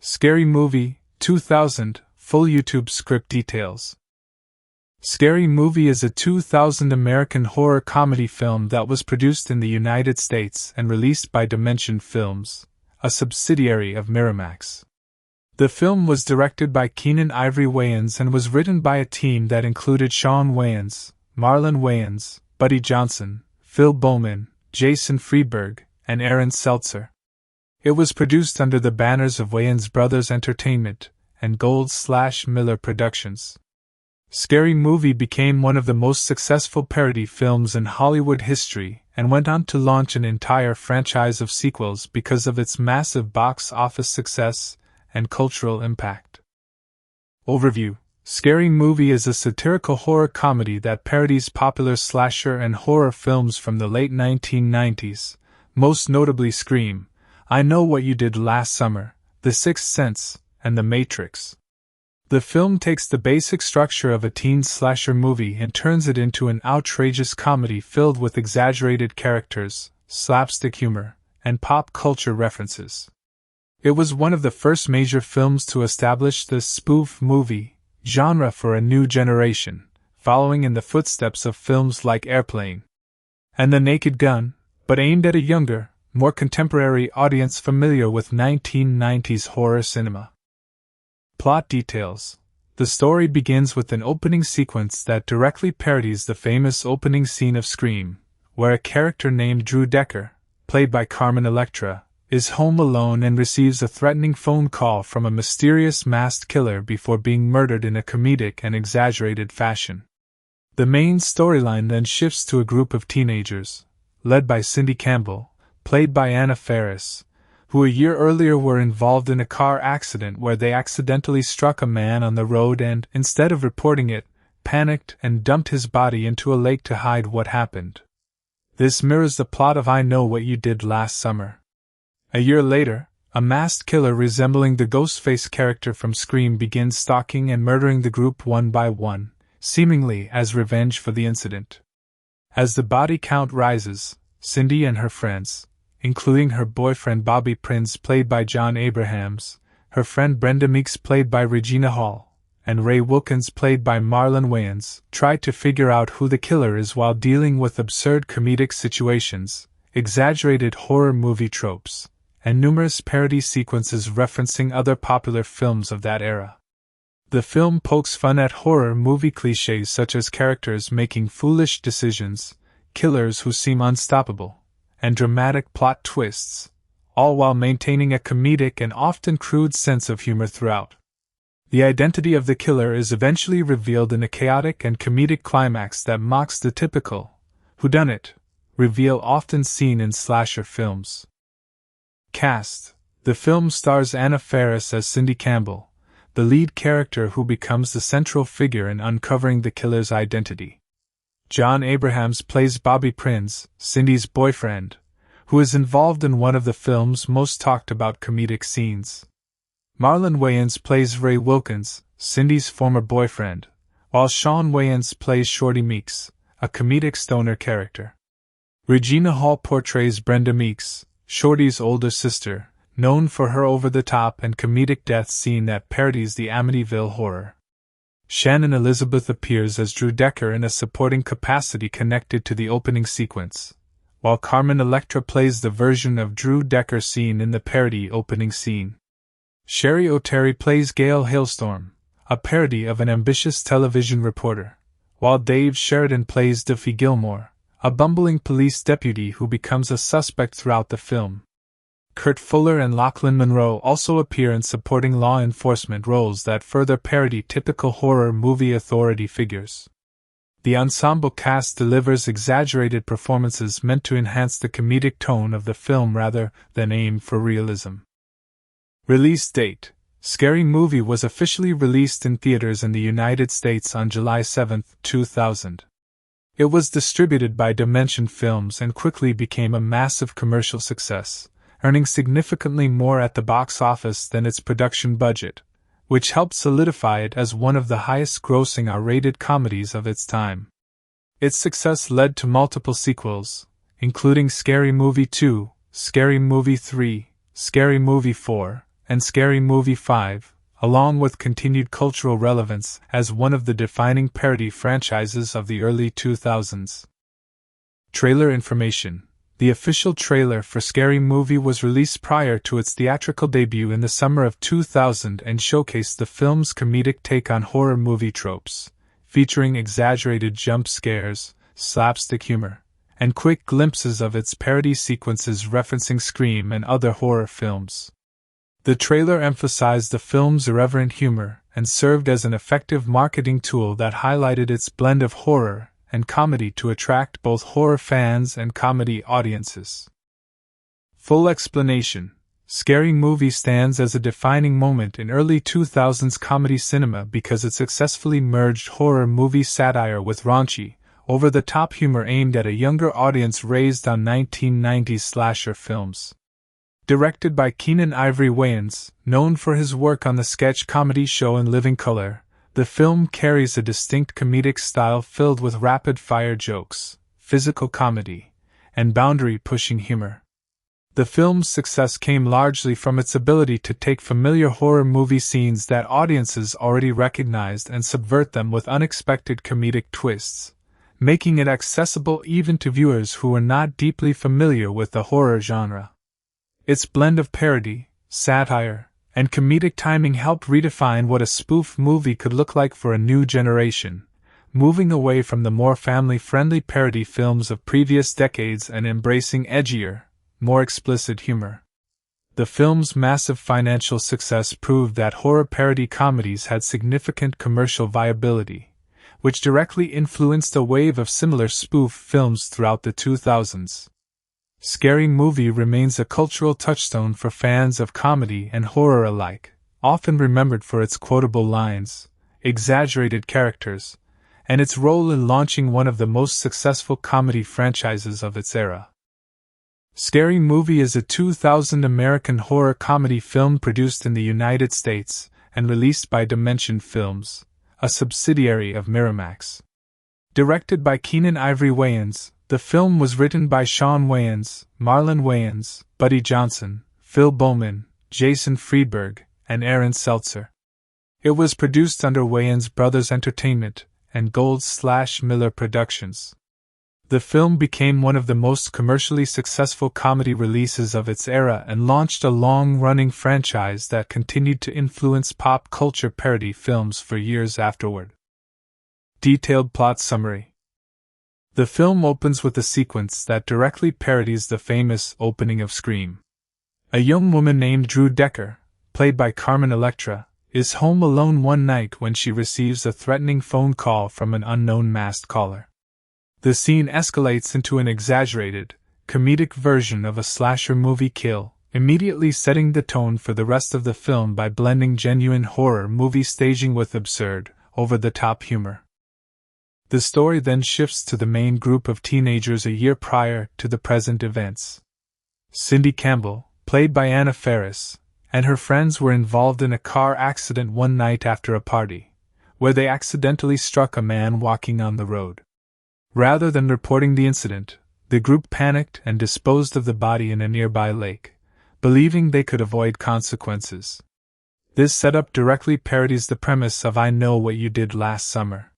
Scary Movie, 2000, full YouTube script details. Scary Movie is a 2000 American horror comedy film that was produced in the United States and released by Dimension Films, a subsidiary of Miramax. The film was directed by Keenan Ivory Wayans and was written by a team that included Shawn Wayans, Marlon Wayans, Buddy Johnson, Phil Bowman, Jason Friedberg, and Aaron Seltzer. It was produced under the banners of Wayans Brothers Entertainment and Gold/Miller Productions. Scary Movie became one of the most successful parody films in Hollywood history and went on to launch an entire franchise of sequels because of its massive box office success and cultural impact. Overview: Scary Movie is a satirical horror comedy that parodies popular slasher and horror films from the late 1990s, most notably Scream, I Know What You Did Last Summer, The Sixth Sense, and The Matrix. The film takes the basic structure of a teen slasher movie and turns it into an outrageous comedy filled with exaggerated characters, slapstick humor, and pop culture references. It was one of the first major films to establish the spoof movie genre for a new generation, following in the footsteps of films like Airplane and The Naked Gun, but aimed at a younger, more contemporary audience familiar with 1990s horror cinema. Plot details: The story begins with an opening sequence that directly parodies the famous opening scene of Scream, where a character named Drew Decker, played by Carmen Electra, is home alone and receives a threatening phone call from a mysterious masked killer before being murdered in a comedic and exaggerated fashion. The main storyline then shifts to a group of teenagers, led by Cindy Campbell, played by Anna Faris, who a year earlier were involved in a car accident where they accidentally struck a man on the road and, instead of reporting it, panicked and dumped his body into a lake to hide what happened. This mirrors the plot of I Know What You Did Last Summer. A year later, a masked killer resembling the Ghostface character from Scream begins stalking and murdering the group one by one, seemingly as revenge for the incident. As the body count rises, Cindy and her friends, including her boyfriend Bobby Prince played by John Abrahams, her friend Brenda Meeks played by Regina Hall, and Ray Wilkins played by Marlon Wayans, try to figure out who the killer is while dealing with absurd comedic situations, exaggerated horror movie tropes, and numerous parody sequences referencing other popular films of that era. The film pokes fun at horror movie clichés such as characters making foolish decisions, killers who seem unstoppable, and dramatic plot twists, all while maintaining a comedic and often crude sense of humor throughout. The identity of the killer is eventually revealed in a chaotic and comedic climax that mocks the typical whodunit reveal often seen in slasher films. Cast: The film stars Anna Faris as Cindy Campbell, the lead character who becomes the central figure in uncovering the killer's identity. John Abrahams plays Bobby Prince, Cindy's boyfriend, who is involved in one of the film's most talked about comedic scenes. Marlon Wayans plays Ray Wilkins, Cindy's former boyfriend, while Shawn Wayans plays Shorty Meeks, a comedic stoner character. Regina Hall portrays Brenda Meeks, Shorty's older sister, known for her over-the-top and comedic death scene that parodies the Amityville horror. Shannon Elizabeth appears as Drew Decker in a supporting capacity connected to the opening sequence, while Carmen Electra plays the version of Drew Decker seen in the parody opening scene. Sherry O'Terry plays Gail Hailstorm, a parody of an ambitious television reporter, while Dave Sheridan plays Duffy Gilmore, a bumbling police deputy who becomes a suspect throughout the film. Kurt Fuller and Lachlan Monroe also appear in supporting law enforcement roles that further parody typical horror movie authority figures. The ensemble cast delivers exaggerated performances meant to enhance the comedic tone of the film rather than aim for realism. Release date: Scary Movie was officially released in theaters in the United States on July 7, 2000. It was distributed by Dimension Films and quickly became a massive commercial success, earning significantly more at the box office than its production budget, which helped solidify it as one of the highest-grossing R-rated comedies of its time. Its success led to multiple sequels, including Scary Movie 2, Scary Movie 3, Scary Movie 4, and Scary Movie 5, along with continued cultural relevance as one of the defining parody franchises of the early 2000s. Trailer information. The official trailer for Scary Movie was released prior to its theatrical debut in the summer of 2000 and showcased the film's comedic take on horror movie tropes, featuring exaggerated jump scares, slapstick humor, and quick glimpses of its parody sequences referencing Scream and other horror films. The trailer emphasized the film's irreverent humor and served as an effective marketing tool that highlighted its blend of horror and comedy to attract both horror fans and comedy audiences. Full explanation. Scary Movie stands as a defining moment in early 2000s comedy cinema because it successfully merged horror movie satire with raunchy, over-the-top humor aimed at a younger audience raised on 1990s slasher films. Directed by Keenen Ivory Wayans, known for his work on the sketch comedy show In Living Color, the film carries a distinct comedic style filled with rapid-fire jokes, physical comedy, and boundary-pushing humor. The film's success came largely from its ability to take familiar horror movie scenes that audiences already recognized and subvert them with unexpected comedic twists, making it accessible even to viewers who were not deeply familiar with the horror genre. Its blend of parody, satire, and comedic timing helped redefine what a spoof movie could look like for a new generation, moving away from the more family-friendly parody films of previous decades and embracing edgier, more explicit humor. The film's massive financial success proved that horror parody comedies had significant commercial viability, which directly influenced a wave of similar spoof films throughout the 2000s. Scary Movie remains a cultural touchstone for fans of comedy and horror alike, often remembered for its quotable lines, exaggerated characters, and its role in launching one of the most successful comedy franchises of its era. Scary Movie is a 2000 American horror comedy film produced in the United States and released by Dimension Films, a subsidiary of Miramax. Directed by Keenen Ivory Wayans, the film was written by Sean Wayans, Marlon Wayans, Buddy Johnson, Phil Bowman, Jason Friedberg, and Aaron Seltzer. It was produced under Wayans Brothers Entertainment and Gold/Miller Productions. The film became one of the most commercially successful comedy releases of its era and launched a long-running franchise that continued to influence pop culture parody films for years afterward. Detailed plot summary. The film opens with a sequence that directly parodies the famous opening of Scream. A young woman named Drew Decker, played by Carmen Electra, is home alone one night when she receives a threatening phone call from an unknown masked caller. The scene escalates into an exaggerated, comedic version of a slasher movie kill, immediately setting the tone for the rest of the film by blending genuine horror movie staging with absurd, over-the-top humor. The story then shifts to the main group of teenagers a year prior to the present events. Cindy Campbell, played by Anna Faris, and her friends were involved in a car accident one night after a party, where they accidentally struck a man walking on the road. Rather than reporting the incident, the group panicked and disposed of the body in a nearby lake, believing they could avoid consequences. This setup directly parodies the premise of I Know What You Did Last Summer.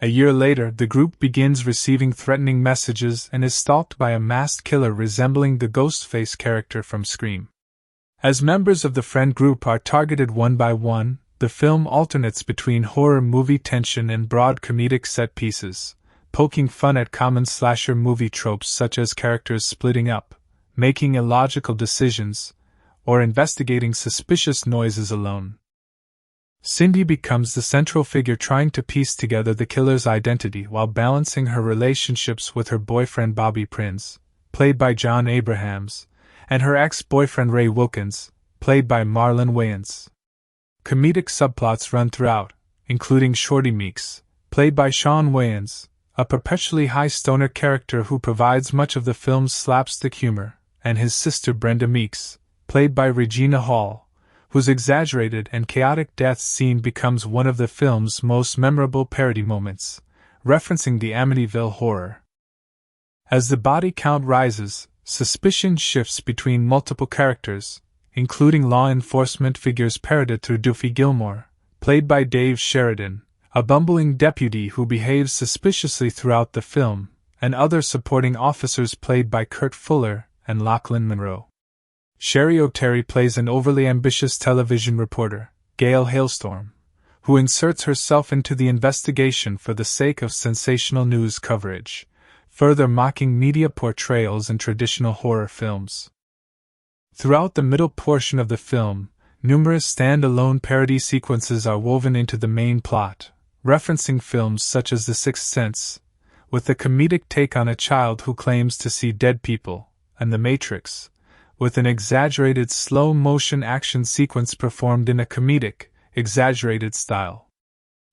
A year later, the group begins receiving threatening messages and is stalked by a masked killer resembling the Ghostface character from Scream. As members of the friend group are targeted one by one, the film alternates between horror movie tension and broad comedic set pieces, poking fun at common slasher movie tropes such as characters splitting up, making illogical decisions, or investigating suspicious noises alone. Cindy becomes the central figure trying to piece together the killer's identity while balancing her relationships with her boyfriend Bobby Prince, played by John Abrahams, and her ex-boyfriend Ray Wilkins, played by Marlon Wayans. Comedic subplots run throughout, including Shorty Meeks, played by Sean Wayans, a perpetually high stoner character who provides much of the film's slapstick humor, and his sister Brenda Meeks, played by Regina Hall, whose exaggerated and chaotic death scene becomes one of the film's most memorable parody moments, referencing the Amityville Horror. As the body count rises, suspicion shifts between multiple characters, including law enforcement figures parroted through Doofy Gilmore, played by Dave Sheridan, a bumbling deputy who behaves suspiciously throughout the film, and other supporting officers played by Kurt Fuller and Lachlan Monroe. Sherry O'Terry plays an overly ambitious television reporter, Gail Hailstorm, who inserts herself into the investigation for the sake of sensational news coverage, further mocking media portrayals in traditional horror films. Throughout the middle portion of the film, numerous stand-alone parody sequences are woven into the main plot, referencing films such as The Sixth Sense, with a comedic take on a child who claims to see dead people, and The Matrix, with an exaggerated slow-motion action sequence performed in a comedic, exaggerated style.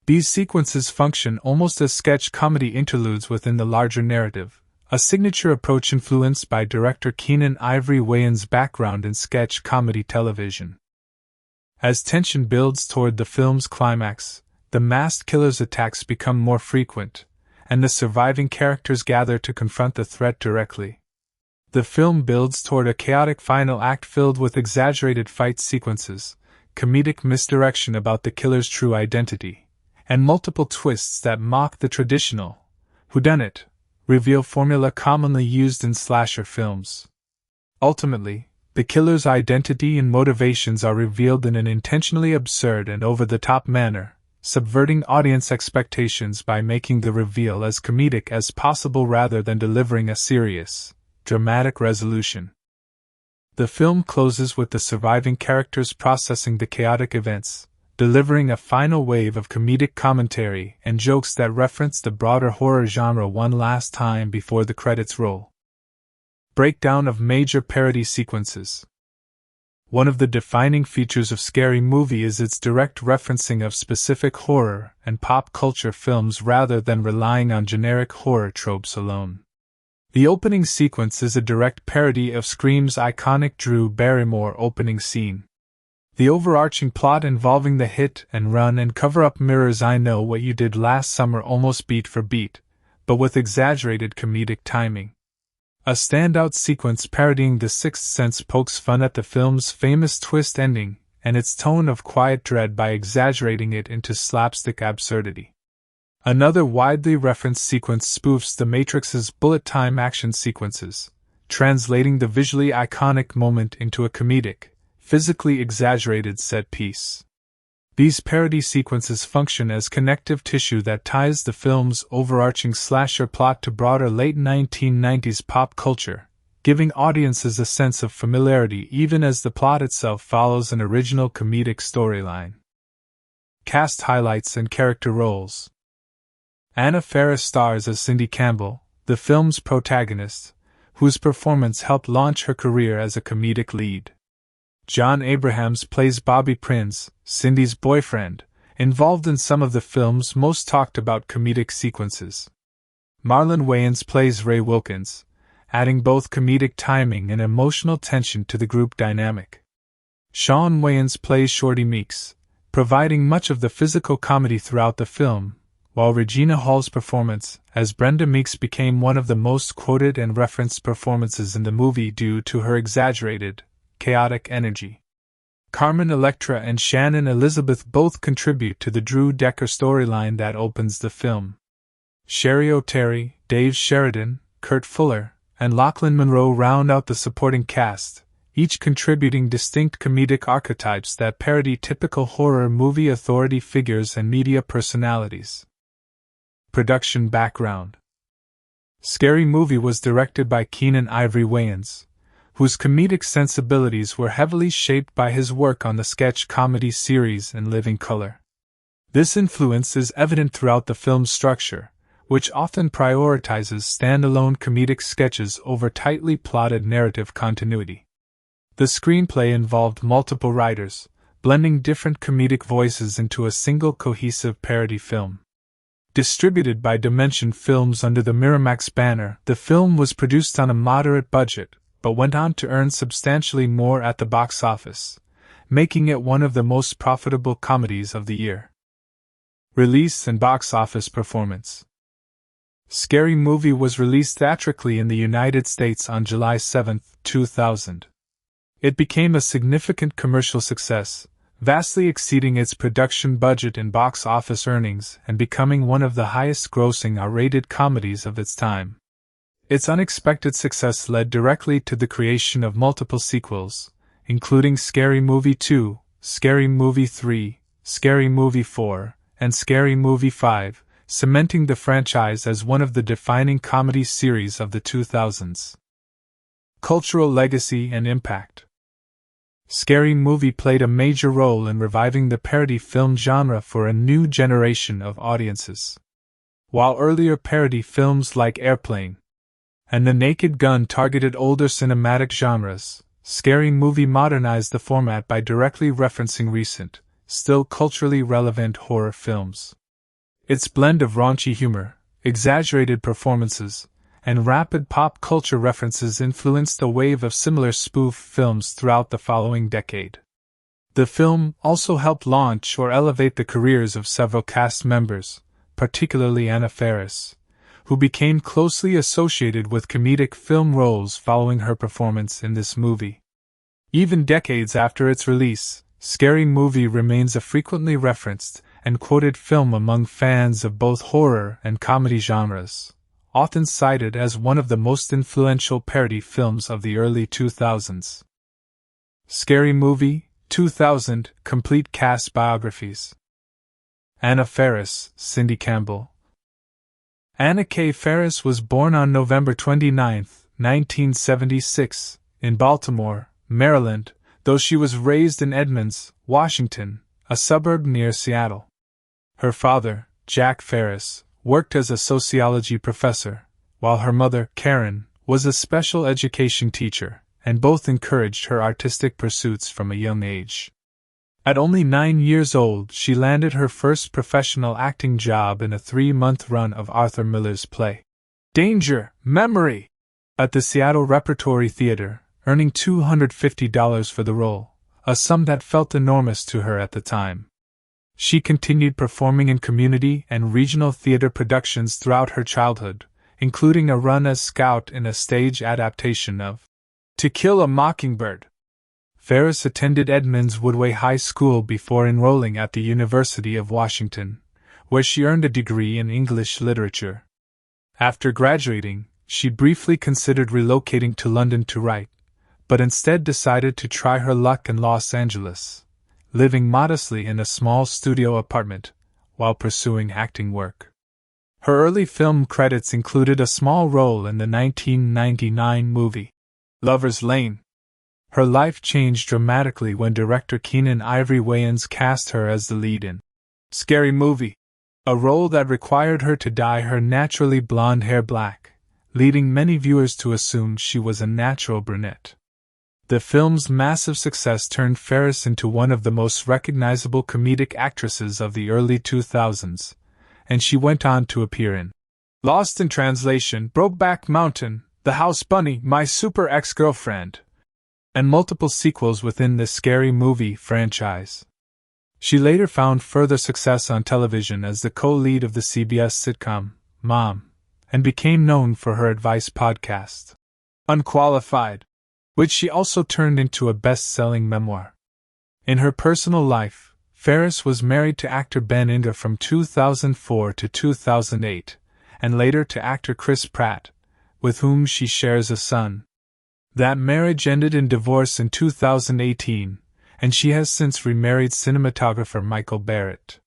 These sequences function almost as sketch comedy interludes within the larger narrative, a signature approach influenced by director Keenan Ivory Wayans' background in sketch comedy television. As tension builds toward the film's climax, the masked killer's attacks become more frequent, and the surviving characters gather to confront the threat directly. The film builds toward a chaotic final act filled with exaggerated fight sequences, comedic misdirection about the killer's true identity, and multiple twists that mock the traditional whodunit reveal formula commonly used in slasher films. Ultimately, the killer's identity and motivations are revealed in an intentionally absurd and over-the-top manner, subverting audience expectations by making the reveal as comedic as possible rather than delivering a serious, dramatic resolution. The film closes with the surviving characters processing the chaotic events, delivering a final wave of comedic commentary and jokes that reference the broader horror genre one last time before the credits roll. Breakdown of major parody sequences. One of the defining features of Scary Movie is its direct referencing of specific horror and pop culture films rather than relying on generic horror tropes alone. The opening sequence is a direct parody of Scream's iconic Drew Barrymore opening scene. The overarching plot involving the hit and run and cover-up mirrors I Know What You Did Last Summer almost beat for beat, but with exaggerated comedic timing. A standout sequence parodying The Sixth Sense pokes fun at the film's famous twist ending and its tone of quiet dread by exaggerating it into slapstick absurdity. Another widely referenced sequence spoofs The Matrix's bullet time action sequences, translating the visually iconic moment into a comedic, physically exaggerated set piece. These parody sequences function as connective tissue that ties the film's overarching slasher plot to broader late 1990s pop culture, giving audiences a sense of familiarity even as the plot itself follows an original comedic storyline. Cast highlights and character roles. Anna Faris stars as Cindy Campbell, the film's protagonist, whose performance helped launch her career as a comedic lead. John Abrahams plays Bobby Prinz, Cindy's boyfriend, involved in some of the film's most talked about comedic sequences. Marlon Wayans plays Ray Wilkins, adding both comedic timing and emotional tension to the group dynamic. Shawn Wayans plays Shorty Meeks, providing much of the physical comedy throughout the film, while Regina Hall's performance as Brenda Meeks became one of the most quoted and referenced performances in the movie due to her exaggerated, chaotic energy. Carmen Electra and Shannon Elizabeth both contribute to the Drew Decker storyline that opens the film. Sherry O'Terry, Dave Sheridan, Kurt Fuller, and Lachlan Monroe round out the supporting cast, each contributing distinct comedic archetypes that parody typical horror movie authority figures and media personalities. Production background. Scary Movie was directed by Keenan Ivory Wayans, whose comedic sensibilities were heavily shaped by his work on the sketch comedy series In Living Color. This influence is evident throughout the film's structure, which often prioritizes standalone comedic sketches over tightly plotted narrative continuity. The screenplay involved multiple writers, blending different comedic voices into a single cohesive parody film. Distributed by Dimension Films under the Miramax banner, the film was produced on a moderate budget, but went on to earn substantially more at the box office, making it one of the most profitable comedies of the year. Release and box office performance. Scary Movie was released theatrically in the United States on July 7, 2000. It became a significant commercial success, vastly exceeding its production budget and box office earnings and becoming one of the highest-grossing R-rated comedies of its time. Its unexpected success led directly to the creation of multiple sequels, including Scary Movie 2, Scary Movie 3, Scary Movie 4, and Scary Movie 5, cementing the franchise as one of the defining comedy series of the 2000s. Cultural legacy and impact. Scary Movie played a major role in reviving the parody film genre for a new generation of audiences. While earlier parody films like Airplane and The Naked Gun targeted older cinematic genres, Scary Movie modernized the format by directly referencing recent, still culturally relevant horror films. Its blend of raunchy humor, exaggerated performances, and rapid pop culture references influenced a wave of similar spoof films throughout the following decade. The film also helped launch or elevate the careers of several cast members, particularly Anna Faris, who became closely associated with comedic film roles following her performance in this movie. Even decades after its release, Scary Movie remains a frequently referenced and quoted film among fans of both horror and comedy genres, often cited as one of the most influential parody films of the early 2000s. Scary Movie 2000 Complete Cast Biographies. Anna Faris, Cindy Campbell. Anna K. Faris was born on November 29, 1976, in Baltimore, Maryland, though she was raised in Edmonds, Washington, a suburb near Seattle. Her father, Jack Faris, worked as a sociology professor, while her mother, Karen, was a special education teacher, and both encouraged her artistic pursuits from a young age. At only 9 years old, she landed her first professional acting job in a 3-month run of Arthur Miller's play, Danger, Memory, at the Seattle Repertory Theater, earning $250 for the role, a sum that felt enormous to her at the time. She continued performing in community and regional theater productions throughout her childhood, including a run as Scout in a stage adaptation of To Kill a Mockingbird. Faris attended Edmonds Woodway High School before enrolling at the University of Washington, where she earned a degree in English literature. After graduating, she briefly considered relocating to London to write, but instead decided to try her luck in Los Angeles, living modestly in a small studio apartment while pursuing acting work. Her early film credits included a small role in the 1999 movie Lover's Lane. Her life changed dramatically when director Keenan Ivory Wayans cast her as the lead in Scary Movie, a role that required her to dye her naturally blonde hair black, leading many viewers to assume she was a natural brunette. The film's massive success turned Faris into one of the most recognizable comedic actresses of the early 2000s, and she went on to appear in Lost in Translation, Brokeback Mountain, The House Bunny, My Super Ex-Girlfriend, and multiple sequels within the Scary Movie franchise. She later found further success on television as the co-lead of the CBS sitcom, Mom, and became known for her advice podcast, Unqualified, which she also turned into a best-selling memoir. In her personal life, Faris was married to actor Ben Inga from 2004 to 2008, and later to actor Chris Pratt, with whom she shares a son. That marriage ended in divorce in 2018, and she has since remarried cinematographer Michael Barrett.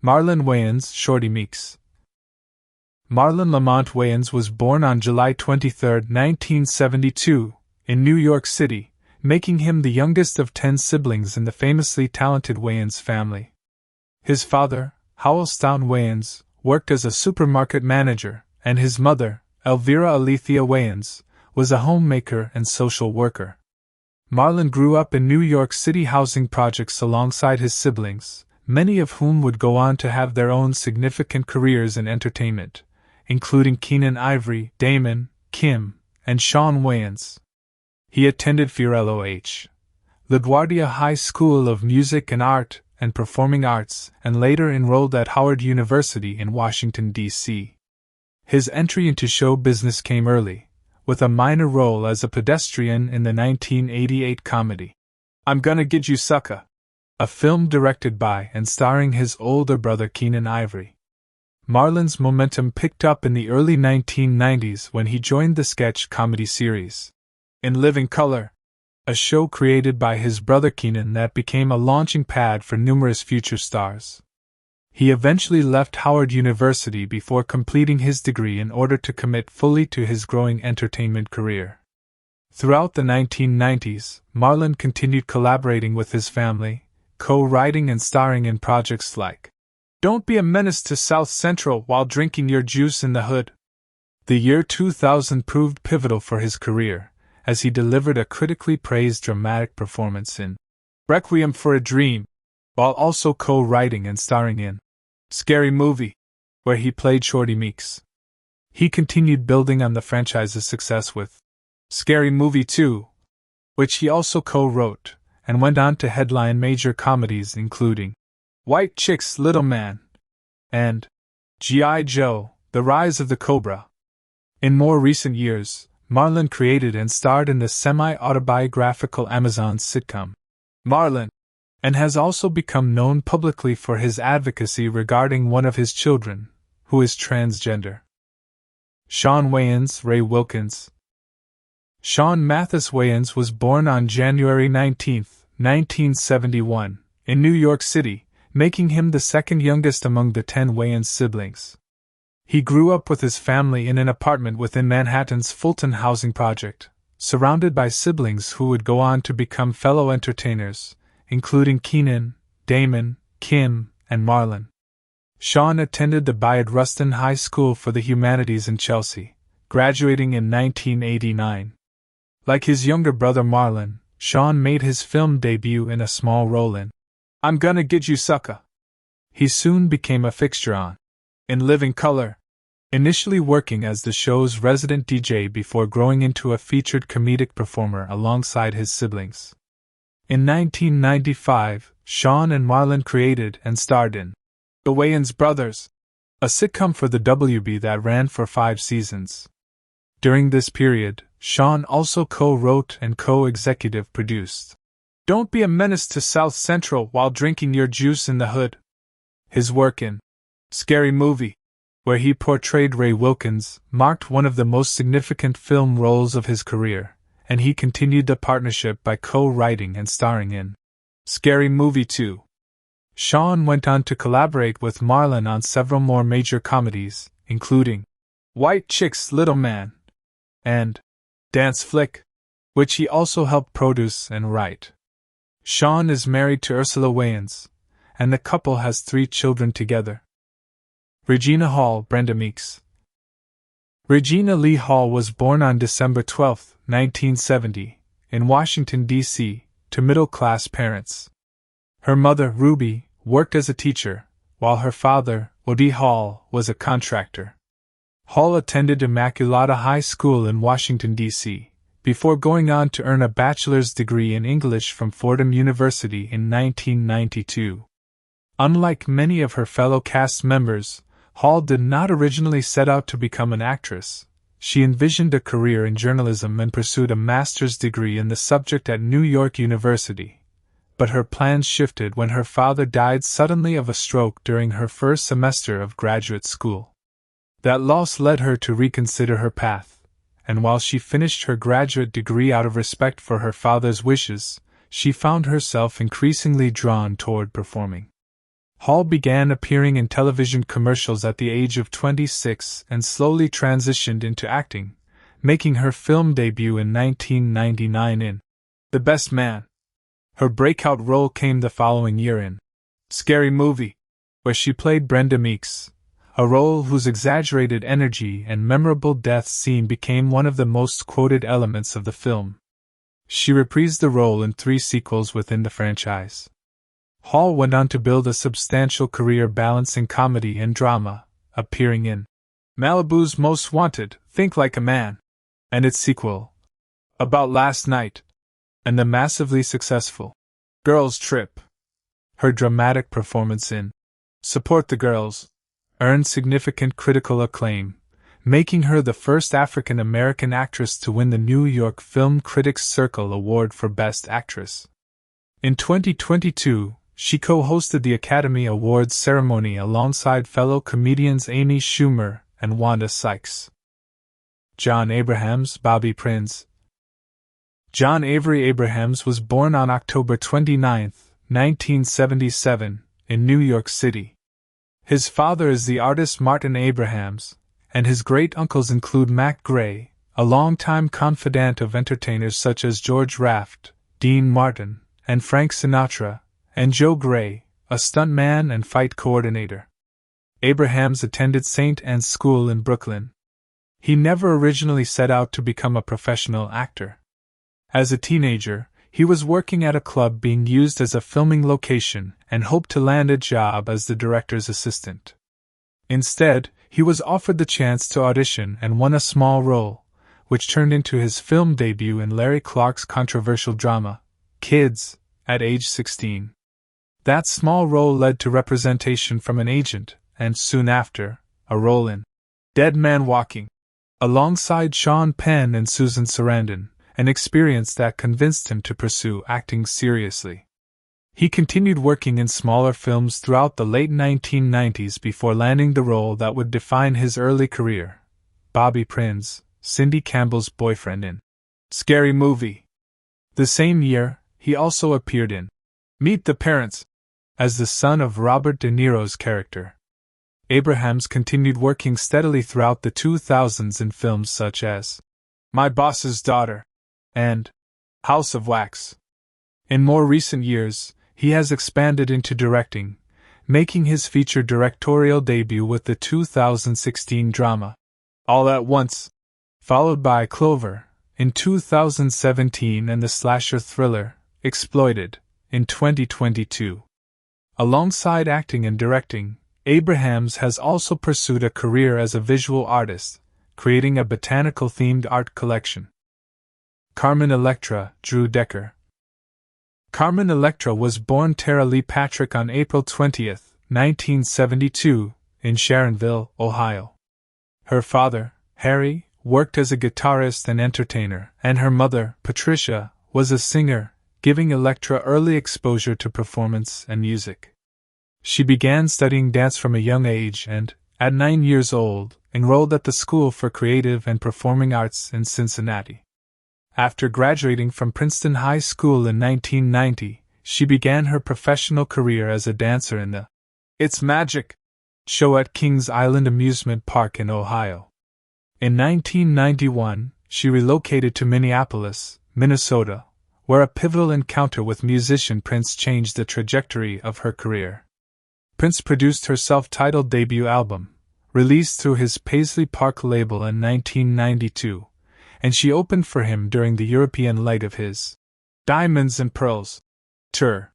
Marlon Wayans, Shorty Meeks. Marlon Lamont Wayans was born on July 23, 1972, in New York City, making him the youngest of 10 siblings in the famously talented Wayans family. His father, Howell Stone Wayans, worked as a supermarket manager, and his mother, Elvira Alethea Wayans, was a homemaker and social worker. Marlon grew up in New York City housing projects alongside his siblings, many of whom would go on to have their own significant careers in entertainment, including Keenan Ivory, Damon, Kim, and Sean Wayans. He attended Fiorello H. LaGuardia High School of Music and Art and Performing Arts and later enrolled at Howard University in Washington, D.C. His entry into show business came early, with a minor role as a pedestrian in the 1988 comedy I'm Gonna Get You Sucker, a film directed by and starring his older brother Keenen Ivory. Marlon's momentum picked up in the early 1990s when he joined the sketch comedy series In Living Color, a show created by his brother Keenen that became a launching pad for numerous future stars. He eventually left Howard University before completing his degree in order to commit fully to his growing entertainment career. Throughout the 1990s, Marlon continued collaborating with his family, co-writing and starring in projects like Don't Be a Menace to South Central While Drinking Your Juice in the Hood. The year 2000 proved pivotal for his career, as he delivered a critically praised dramatic performance in Requiem for a Dream, while also co-writing and starring in Scary Movie, where he played Shorty Meeks. He continued building on the franchise's success with Scary Movie 2, which he also co-wrote, and went on to headline major comedies including White Chicks Little Man and G.I. Joe, The Rise of the Cobra. In more recent years, Marlon created and starred in the semi-autobiographical Amazon sitcom Marlon, and has also become known publicly for his advocacy regarding one of his children, who is transgender. Shawn Wayans Ray Wilkins. Shawn Mathis Wayans was born on January 19, 1971, in New York City, making him the second youngest among the 10 Wayans siblings. He grew up with his family in an apartment within Manhattan's Fulton housing project, surrounded by siblings who would go on to become fellow entertainers, including Keenen, Damon, Kim, and Marlon. Shawn attended the Bayard Rustin High School for the Humanities in Chelsea, graduating in 1989. Like his younger brother Marlon, Shawn made his film debut in a small role in I'm Gonna Get You Sucker. He soon became a fixture on In Living Color, initially working as the show's resident DJ before growing into a featured comedic performer alongside his siblings. In 1995, Shawn and Marlon created and starred in The Wayans Brothers, a sitcom for the WB that ran for 5 seasons. During this period, Shawn also co-wrote and co-executive produced Don't Be a Menace to South Central While Drinking Your Juice in the Hood. His work in Scary Movie, where he portrayed Ray Wilkins, marked one of the most significant film roles of his career, and he continued the partnership by co-writing and starring in Scary Movie 2. Shawn went on to collaborate with Marlon on several more major comedies, including White Chicks Little Man and Dance Flick, which he also helped produce and write. Shawn is married to Ursula Wayans, and the couple has 3 children together. Regina Hall Brenda Meeks. Regina Lee Hall was born on December 12, 1970, in Washington, D.C., to middle-class parents. Her mother, Ruby, worked as a teacher, while her father, Odie Hall, was a contractor. Hall attended Immaculata High School in Washington, D.C., before going on to earn a bachelor's degree in English from Fordham University in 1992. Unlike many of her fellow cast members, Hall did not originally set out to become an actress. She envisioned a career in journalism and pursued a master's degree in the subject at New York University. But her plans shifted when her father died suddenly of a stroke during her first semester of graduate school. That loss led her to reconsider her path, and while she finished her graduate degree out of respect for her father's wishes, she found herself increasingly drawn toward performing. Hall began appearing in television commercials at the age of 26 and slowly transitioned into acting, making her film debut in 1999 in The Best Man. Her breakout role came the following year in Scary Movie, where she played Brenda Meeks, a role whose exaggerated energy and memorable death scene became one of the most quoted elements of the film. She reprised the role in 3 sequels within the franchise. Hall went on to build a substantial career balancing comedy and drama, appearing in Malibu's Most Wanted, Think Like a Man, and its sequel, About Last Night, and the massively successful Girls Trip. Her dramatic performance in Support the Girls earned significant critical acclaim, making her the first African American actress to win the New York Film Critics Circle Award for Best Actress. In 2022, she co-hosted the Academy Awards ceremony alongside fellow comedians Amy Schumer and Wanda Sykes. John Abrahams, Bobby Prince. John Avery Abrahams was born on October 29, 1977, in New York City. His father is the artist Martin Abrahams, and his great-uncles include Mac Gray, a longtime confidant of entertainers such as George Raft, Dean Martin, and Frank Sinatra, and Joe Gray, a stuntman and fight coordinator. Abrahams attended St. Anne's School in Brooklyn. He never originally set out to become a professional actor. As a teenager, he was working at a club being used as a filming location and hoped to land a job as the director's assistant. Instead, he was offered the chance to audition and won a small role, which turned into his film debut in Larry Clark's controversial drama, Kids, at age 16. That small role led to representation from an agent, and soon after, a role in Dead Man Walking, alongside Sean Penn and Susan Sarandon, an experience that convinced him to pursue acting seriously. He continued working in smaller films throughout the late 1990s before landing the role that would define his early career, Bobby Prince, Cindy Campbell's boyfriend in Scary Movie. The same year, he also appeared in Meet the Parents, as the son of Robert De Niro's character. Abrahams continued working steadily throughout the 2000s in films such as My Boss's Daughter and House of Wax. In more recent years, he has expanded into directing, making his feature directorial debut with the 2016 drama All at Once, followed by Clover in 2017 and the slasher thriller Exploited in 2022. Alongside acting and directing, Abrahams has also pursued a career as a visual artist, creating a botanical-themed art collection. Carmen Electra, Drew Decker. Carmen Electra was born Tara Lee Patrick on April 20, 1972, in Sharonville, Ohio. Her father, Harry, worked as a guitarist and entertainer, and her mother, Patricia, was a singer, giving Electra early exposure to performance and music. She began studying dance from a young age and, at 9 years old, enrolled at the School for Creative and Performing Arts in Cincinnati. After graduating from Princeton High School in 1990, she began her professional career as a dancer in the It's Magic show at Kings Island Amusement Park in Ohio. In 1991, she relocated to Minneapolis, Minnesota, where a pivotal encounter with musician Prince changed the trajectory of her career. Prince produced her self-titled debut album, released through his Paisley Park label in 1992, and she opened for him during the European leg of his Diamonds and Pearls tour.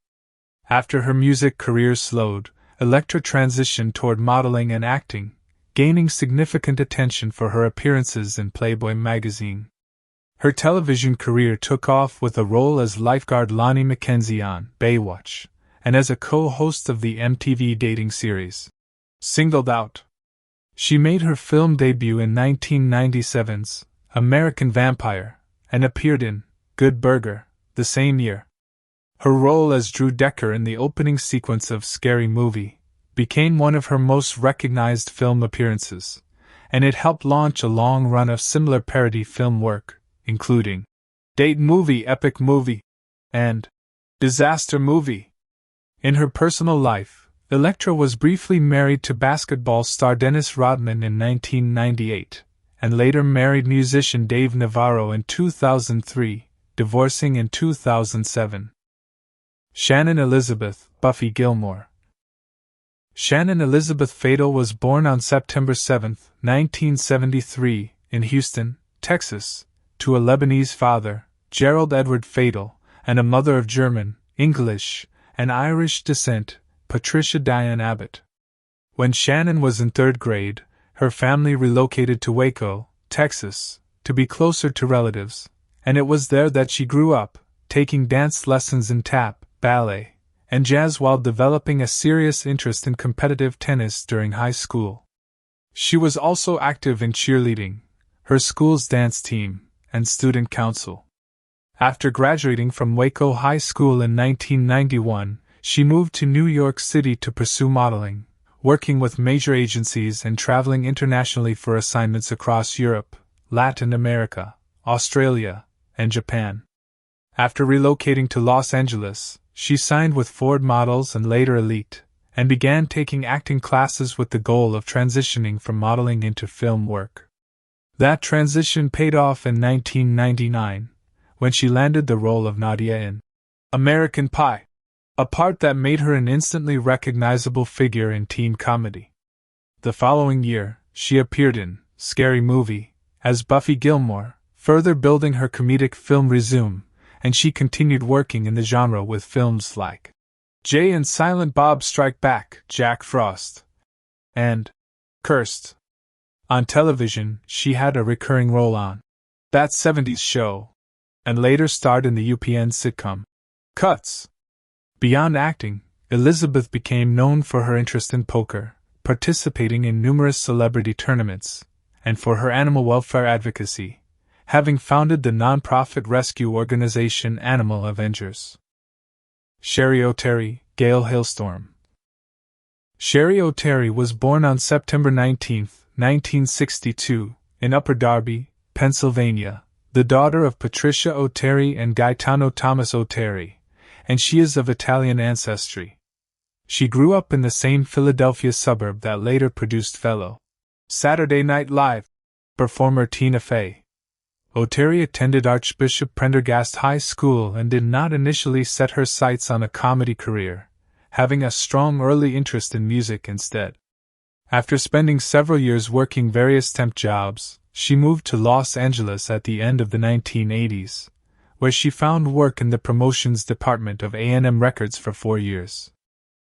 After her music career slowed, Electra transitioned toward modeling and acting, gaining significant attention for her appearances in Playboy magazine. Her television career took off with a role as lifeguard Lonnie McKenzie on Baywatch, and as a co-host of the MTV dating series Singled Out. She made her film debut in 1997's American Vampire, and appeared in Good Burger the same year. Her role as Drew Decker in the opening sequence of Scary Movie became one of her most recognized film appearances, and it helped launch a long run of similar parody film work, including Date Movie, Epic Movie, and Disaster Movie. In her personal life, Electra was briefly married to basketball star Dennis Rodman in 1998, and later married musician Dave Navarro in 2003, divorcing in 2007. Shannon Elizabeth Buffy Gilmore. Shannon Elizabeth Fatal was born on September 7, 1973, in Houston, Texas, to a Lebanese father, Gerald Edward Fatal, and a mother of German, English, and Irish descent, Patricia Diane Abbott. When Shannon was in 3rd grade, her family relocated to Waco, Texas, to be closer to relatives, and it was there that she grew up, taking dance lessons in tap, ballet, and jazz while developing a serious interest in competitive tennis during high school. She was also active in cheerleading, her school's dance team, and student council. After graduating from Waco High School in 1991, she moved to New York City to pursue modeling, working with major agencies and traveling internationally for assignments across Europe, Latin America, Australia, and Japan. After relocating to Los Angeles, she signed with Ford Models and later Elite, and began taking acting classes with the goal of transitioning from modeling into film work. That transition paid off in 1999, when she landed the role of Nadia in American Pie, a part that made her an instantly recognizable figure in teen comedy. The following year, she appeared in Scary Movie as Buffy Gilmore, further building her comedic film resume, and she continued working in the genre with films like Jay and Silent Bob Strike Back, Jack Frost, and Cursed. On television, she had a recurring role on That 70s Show, and later starred in the UPN sitcom Cuts. Beyond acting, Elizabeth became known for her interest in poker, participating in numerous celebrity tournaments, and for her animal welfare advocacy, having founded the non-profit rescue organization Animal Avengers. Sherry O'Terry, Gail Hailstorm. Sherry O'Terry was born on September 19, 1962, in Upper Darby, Pennsylvania, the daughter of Patricia O'Terry and Gaetano Thomas O'Terry, and she is of Italian ancestry. She grew up in the same Philadelphia suburb that later produced fellow Saturday Night Live performer Tina Fey. O'Terry attended Archbishop Prendergast High School and did not initially set her sights on a comedy career, having a strong early interest in music instead. After spending several years working various temp jobs, she moved to Los Angeles at the end of the 1980s, where she found work in the promotions department of A&M Records for 4 years.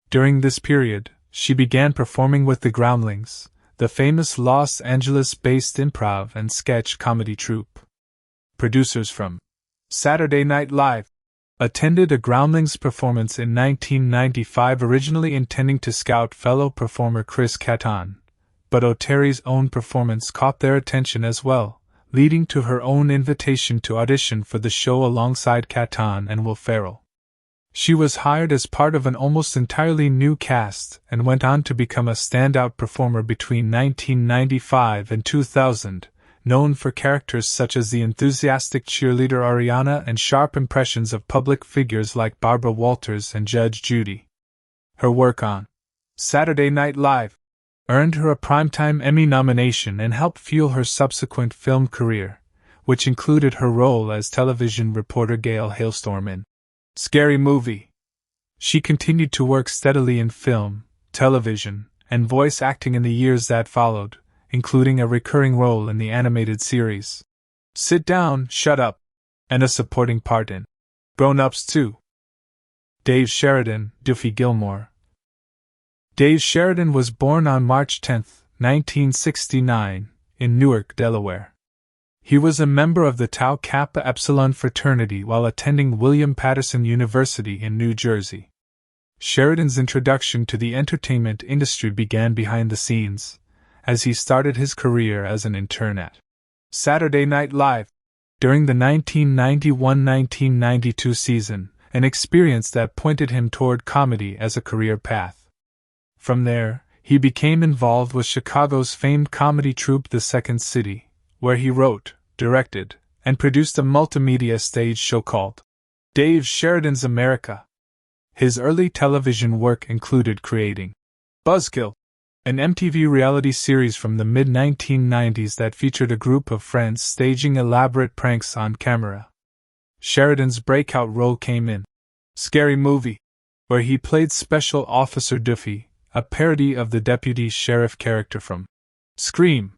During this period, she began performing with the Groundlings, the famous Los Angeles-based improv and sketch comedy troupe. Producers from Saturday Night Live attended a Groundlings performance in 1995, originally intending to scout fellow performer Chris Kattan, but O'Terry's own performance caught their attention as well, leading to her own invitation to audition for the show alongside Kattan and Will Ferrell. She was hired as part of an almost entirely new cast and went on to become a standout performer between 1995 and 2000, known for characters such as the enthusiastic cheerleader Ariana and sharp impressions of public figures like Barbara Walters and Judge Judy. Her work on Saturday Night Live earned her a Primetime Emmy nomination and helped fuel her subsequent film career, which included her role as television reporter Gail Hailstorm in Scary Movie. She continued to work steadily in film, television, and voice acting in the years that followed, including a recurring role in the animated series Sit Down, Shut Up, and a supporting part in Grown Ups 2. Dave Sheridan, Duffy Gilmore. Dave Sheridan was born on March 10, 1969, in Newark, Delaware. He was a member of the Tau Kappa Epsilon fraternity while attending William Patterson University in New Jersey. Sheridan's introduction to the entertainment industry began behind the scenes, as he started his career as an intern at Saturday Night Live during the 1991-1992 season, an experience that pointed him toward comedy as a career path. From there, he became involved with Chicago's famed comedy troupe The Second City, where he wrote, directed, and produced a multimedia stage show called Dave Sheridan's America. His early television work included creating Buzzkill, an MTV reality series from the mid-1990s that featured a group of friends staging elaborate pranks on camera. Sheridan's breakout role came in Scary Movie, where he played Special Officer Duffy, a parody of the deputy sheriff character from Scream.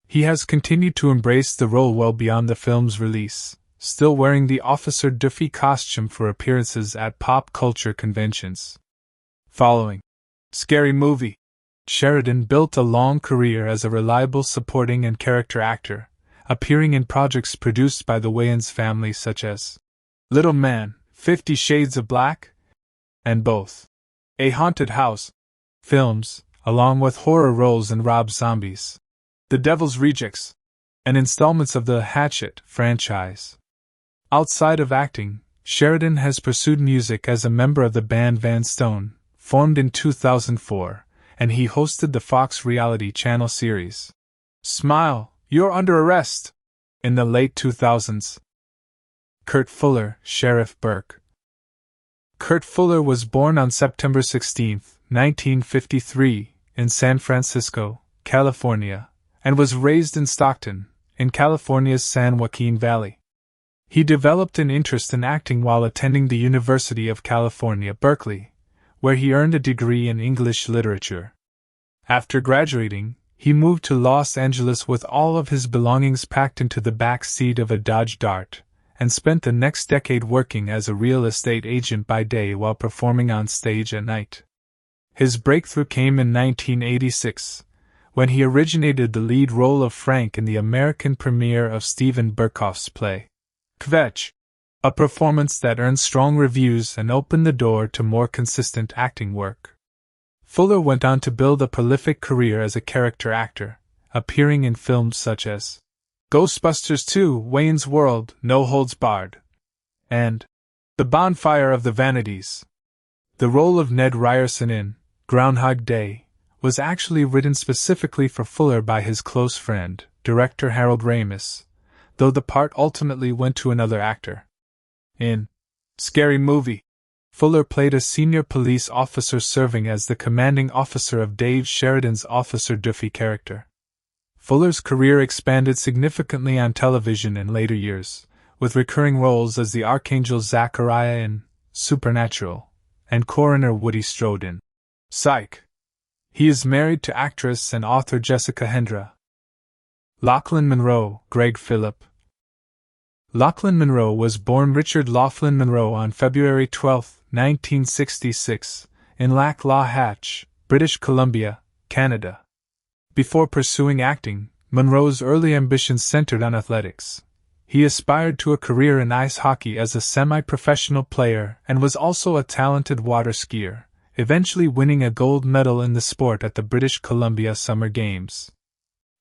He has continued to embrace the role well beyond the film's release, still wearing the Officer Duffy costume for appearances at pop culture conventions. Following Scary Movie, Sheridan built a long career as a reliable supporting and character actor, appearing in projects produced by the Wayans family such as Little Man, 50 Shades of Black, and Both. A Haunted House films, along with horror roles in Rob Zombie's The Devil's Rejects and installments of the Hatchet franchise. Outside of acting, Sheridan has pursued music as a member of the band Van Stone, formed in 2004, and he hosted the Fox reality channel series Smile, You're Under Arrest in the late 2000s. Kurt Fuller, Sheriff Burke. Kurt Fuller was born on September 16, 1953, in San Francisco, California, and was raised in Stockton, in California's San Joaquin Valley. He developed an interest in acting while attending the University of California, Berkeley, where he earned a degree in English literature. After graduating, he moved to Los Angeles with all of his belongings packed into the back seat of a Dodge Dart, and spent the next decade working as a real estate agent by day while performing on stage at night. His breakthrough came in 1986, when he originated the lead role of Frank in the American premiere of Stephen Berkoff's play, Kvetch, a performance that earned strong reviews and opened the door to more consistent acting work. Fuller went on to build a prolific career as a character actor, appearing in films such as Ghostbusters 2, Wayne's World, No Holds Barred, and The Bonfire of the Vanities. The role of Ned Ryerson in Groundhog Day was actually written specifically for Fuller by his close friend, director Harold Ramis, though the part ultimately went to another actor. In Scary Movie, Fuller played a senior police officer serving as the commanding officer of Dave Sheridan's Officer Duffy character. Fuller's career expanded significantly on television in later years, with recurring roles as the Archangel Zachariah in Supernatural and Coroner Woody Strode in Psych. He is married to actress and author Jessica Hendra. Lachlan Monroe, Greg Phillip. Lachlan Monroe was born Richard Laughlin Monroe on February 12, 1966, in Lac La Hatch, British Columbia, Canada. Before pursuing acting, Monroe's early ambitions centered on athletics. He aspired to a career in ice hockey as a semi-professional player and was also a talented water skier, eventually winning a gold medal in the sport at the British Columbia Summer Games.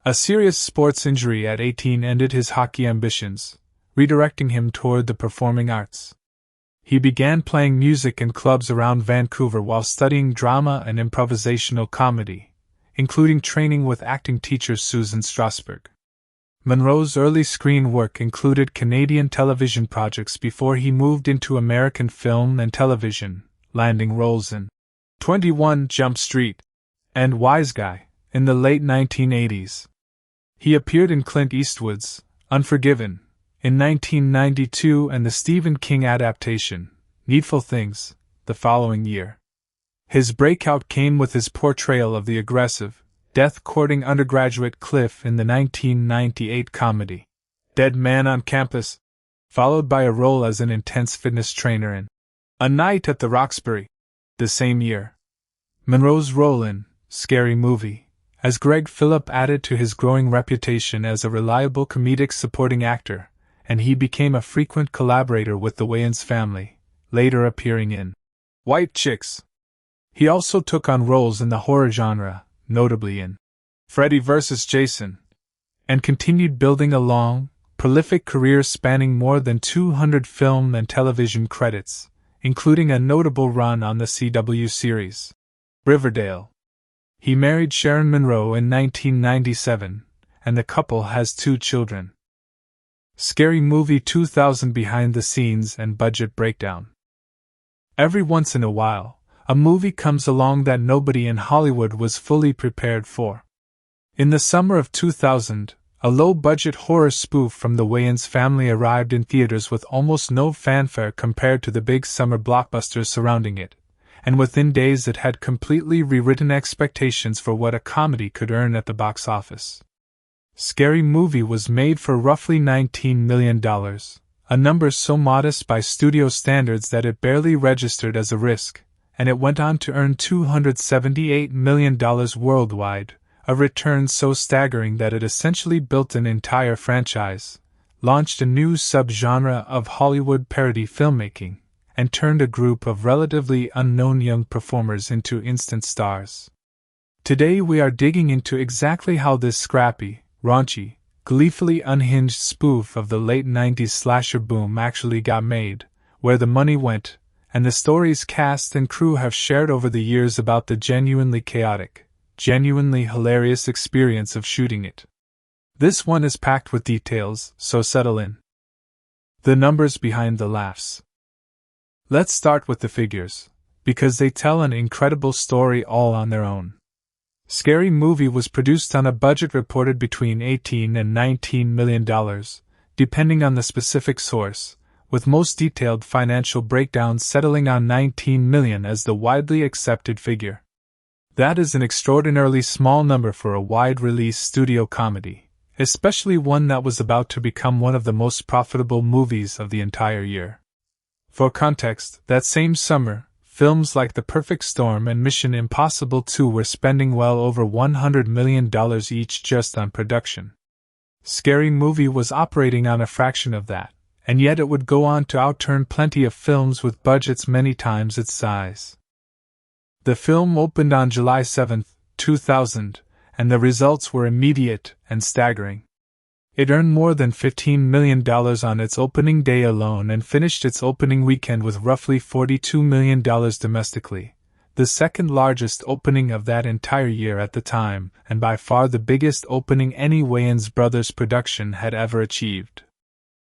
A serious sports injury at 18 ended his hockey ambitions, redirecting him toward the performing arts. He began playing music in clubs around Vancouver while studying drama and improvisational comedy, including training with acting teacher Susan Strasberg. Monroe's early screen work included Canadian television projects before he moved into American film and television, landing roles in 21 Jump Street and Wise Guy in the late 1980s. He appeared in Clint Eastwood's Unforgiven in 1992 and the Stephen King adaptation, Needful Things, the following year. His breakout came with his portrayal of the aggressive, death-courting undergraduate Cliff in the 1998 comedy Dead Man on Campus, followed by a role as an intense fitness trainer in A Night at the Roxbury the same year. Monroe's role in Scary Movie as Greg Phillip added to his growing reputation as a reliable comedic supporting actor, and he became a frequent collaborator with the Wayans family, later appearing in White Chicks. He also took on roles in the horror genre, notably in Freddy vs. Jason, and continued building a long, prolific career spanning more than 200 film and television credits, including a notable run on the CW series Riverdale. He married Sharon Monroe in 1997, and the couple has 2 children. Scary Movie 2000 behind the scenes and budget breakdown. Every once in a while, a movie comes along that nobody in Hollywood was fully prepared for. In the summer of 2000, a low-budget horror spoof from the Wayans family arrived in theaters with almost no fanfare compared to the big summer blockbusters surrounding it, and within days it had completely rewritten expectations for what a comedy could earn at the box office. Scary Movie was made for roughly $19 million, a number so modest by studio standards that it barely registered as a risk, and it went on to earn $278 million worldwide, a return so staggering that it essentially built an entire franchise, launched a new subgenre of Hollywood parody filmmaking, and turned a group of relatively unknown young performers into instant stars. Today we are digging into exactly how this scrappy, raunchy, gleefully unhinged spoof of the late 90s slasher boom actually got made, where the money went, and the stories cast and crew have shared over the years about the genuinely chaotic, genuinely hilarious experience of shooting it. This one is packed with details, so settle in. The numbers behind the laughs. Let's start with the figures, because they tell an incredible story all on their own. Scary Movie was produced on a budget reported between $18 and $19 million, depending on the specific source, with most detailed financial breakdowns settling on $19 million as the widely accepted figure. That is an extraordinarily small number for a wide-release studio comedy, especially one that was about to become one of the most profitable movies of the entire year. For context, that same summer, films like The Perfect Storm and Mission Impossible 2 were spending well over $100 million each just on production. Scary Movie was operating on a fraction of that, and yet it would go on to outturn plenty of films with budgets many times its size. The film opened on July 7, 2000, and the results were immediate and staggering. It earned more than $15 million on its opening day alone and finished its opening weekend with roughly $42 million domestically, the second largest opening of that entire year at the time, and by far the biggest opening any Wayans Brothers production had ever achieved.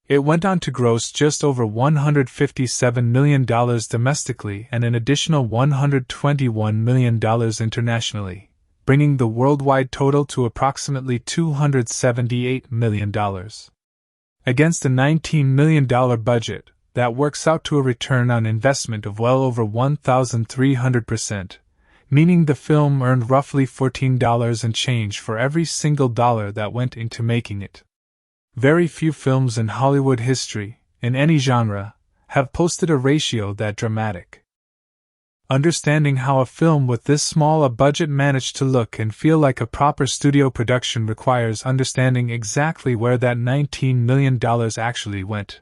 It went on to gross just over $157 million domestically and an additional $121 million internationally, bringing the worldwide total to approximately $278 million. Against a $19 million budget, that works out to a return on investment of well over 1,300%, meaning the film earned roughly $14 and change for every single dollar that went into making it. Very few films in Hollywood history, in any genre, have posted a ratio that dramatic. Understanding how a film with this small a budget managed to look and feel like a proper studio production requires understanding exactly where that $19 million actually went,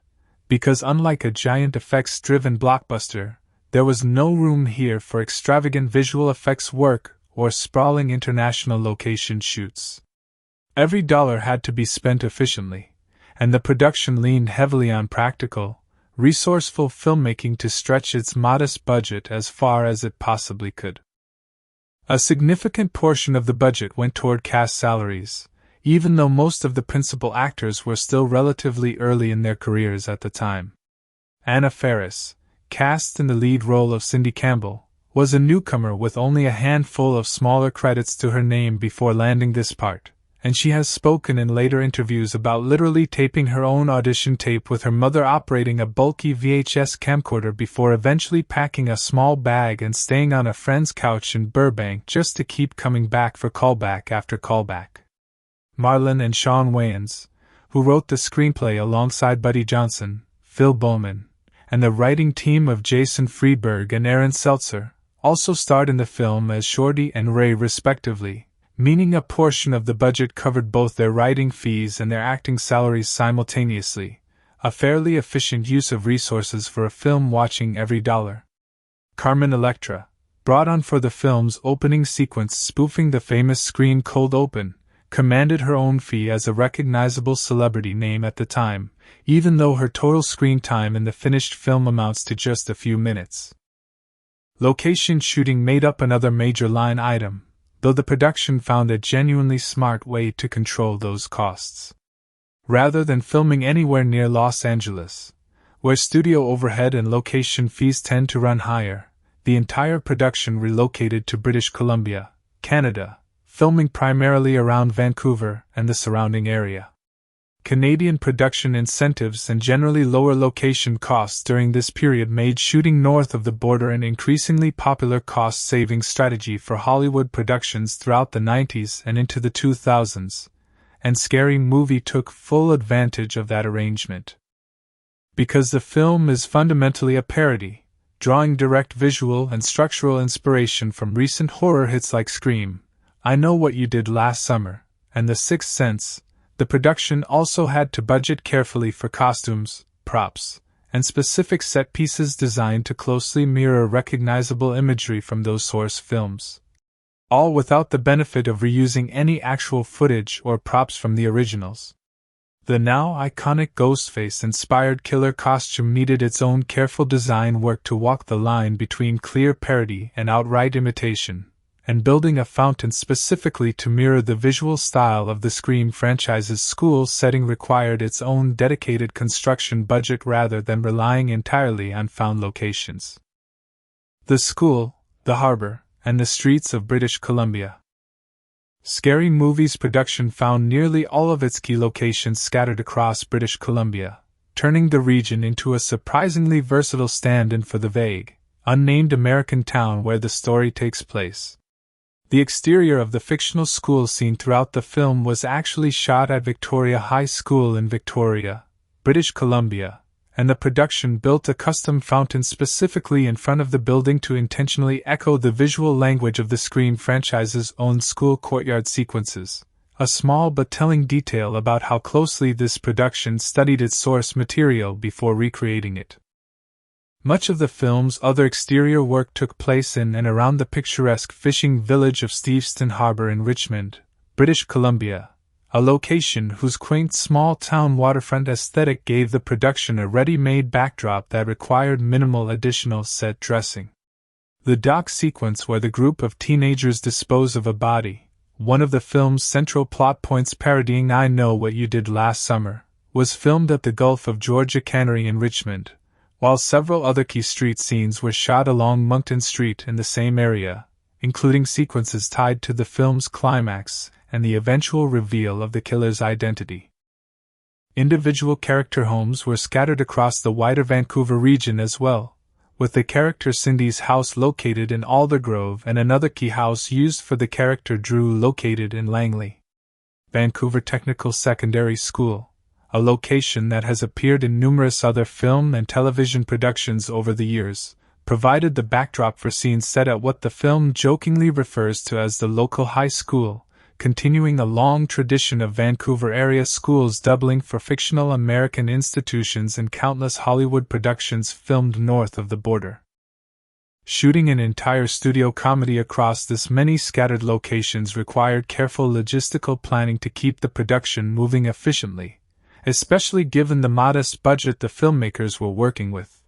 because unlike a giant effects-driven blockbuster, there was no room here for extravagant visual effects work or sprawling international location shoots. Every dollar had to be spent efficiently, and the production leaned heavily on practical, resourceful filmmaking to stretch its modest budget as far as it possibly could. A significant portion of the budget went toward cast salaries, even though most of the principal actors were still relatively early in their careers at the time. Anna Faris, cast in the lead role of Cindy Campbell, was a newcomer with only a handful of smaller credits to her name before landing this part, and she has spoken in later interviews about literally taping her own audition tape with her mother operating a bulky VHS camcorder before eventually packing a small bag and staying on a friend's couch in Burbank just to keep coming back for callback after callback. Marlon and Sean Wayans, who wrote the screenplay alongside Buddy Johnson, Phil Bowman, and the writing team of Jason Freeberg and Aaron Seltzer, also starred in the film as Shorty and Ray respectively, meaning a portion of the budget covered both their writing fees and their acting salaries simultaneously, a fairly efficient use of resources for a film watching every dollar. Carmen Electra, brought on for the film's opening sequence spoofing the famous screen cold open, commanded her own fee as a recognizable celebrity name at the time, even though her total screen time in the finished film amounts to just a few minutes. Location shooting made up another major line item, though the production found a genuinely smart way to control those costs. Rather than filming anywhere near Los Angeles, where studio overhead and location fees tend to run higher, the entire production relocated to British Columbia, Canada, filming primarily around Vancouver and the surrounding area. Canadian production incentives and generally lower location costs during this period made shooting north of the border an increasingly popular cost-saving strategy for Hollywood productions throughout the 90s and into the 2000s, and Scary Movie took full advantage of that arrangement. Because the film is fundamentally a parody, drawing direct visual and structural inspiration from recent horror hits like Scream, I Know What You Did Last Summer, and The Sixth Sense, the production also had to budget carefully for costumes, props, and specific set pieces designed to closely mirror recognizable imagery from those source films. all without the benefit of reusing any actual footage or props from the originals. The now iconic Ghostface-inspired killer costume needed its own careful design work to walk the line between clear parody and outright imitation, and building a fountain specifically to mirror the visual style of the Scream franchise's school setting required its own dedicated construction budget rather than relying entirely on found locations. The school, the harbor, and the streets of British Columbia. Scary Movie's production found nearly all of its key locations scattered across British Columbia, turning the region into a surprisingly versatile stand-in for the vague, unnamed American town where the story takes place. The exterior of the fictional school seen throughout the film was actually shot at Victoria High School in Victoria, British Columbia, and the production built a custom fountain specifically in front of the building to intentionally echo the visual language of the Scream franchise's own school courtyard sequences, a small but telling detail about how closely this production studied its source material before recreating it. Much of the film's other exterior work took place in and around the picturesque fishing village of Steveston Harbor in Richmond, British Columbia, a location whose quaint small-town waterfront aesthetic gave the production a ready-made backdrop that required minimal additional set dressing. The dock sequence where the group of teenagers dispose of a body, one of the film's central plot points parodying I Know What You Did Last Summer, was filmed at the Gulf of Georgia Cannery in Richmond, while several other key street scenes were shot along Moncton Street in the same area, including sequences tied to the film's climax and the eventual reveal of the killer's identity. Individual character homes were scattered across the wider Vancouver region as well, with the character Cindy's house located in Aldergrove and another key house used for the character Drew located in Langley. Vancouver Technical Secondary School, a location that has appeared in numerous other film and television productions over the years, provided the backdrop for scenes set at what the film jokingly refers to as the local high school, continuing a long tradition of Vancouver-area schools doubling for fictional American institutions and countless Hollywood productions filmed north of the border. Shooting an entire studio comedy across this many scattered locations required careful logistical planning to keep the production moving efficiently, especially given the modest budget the filmmakers were working with.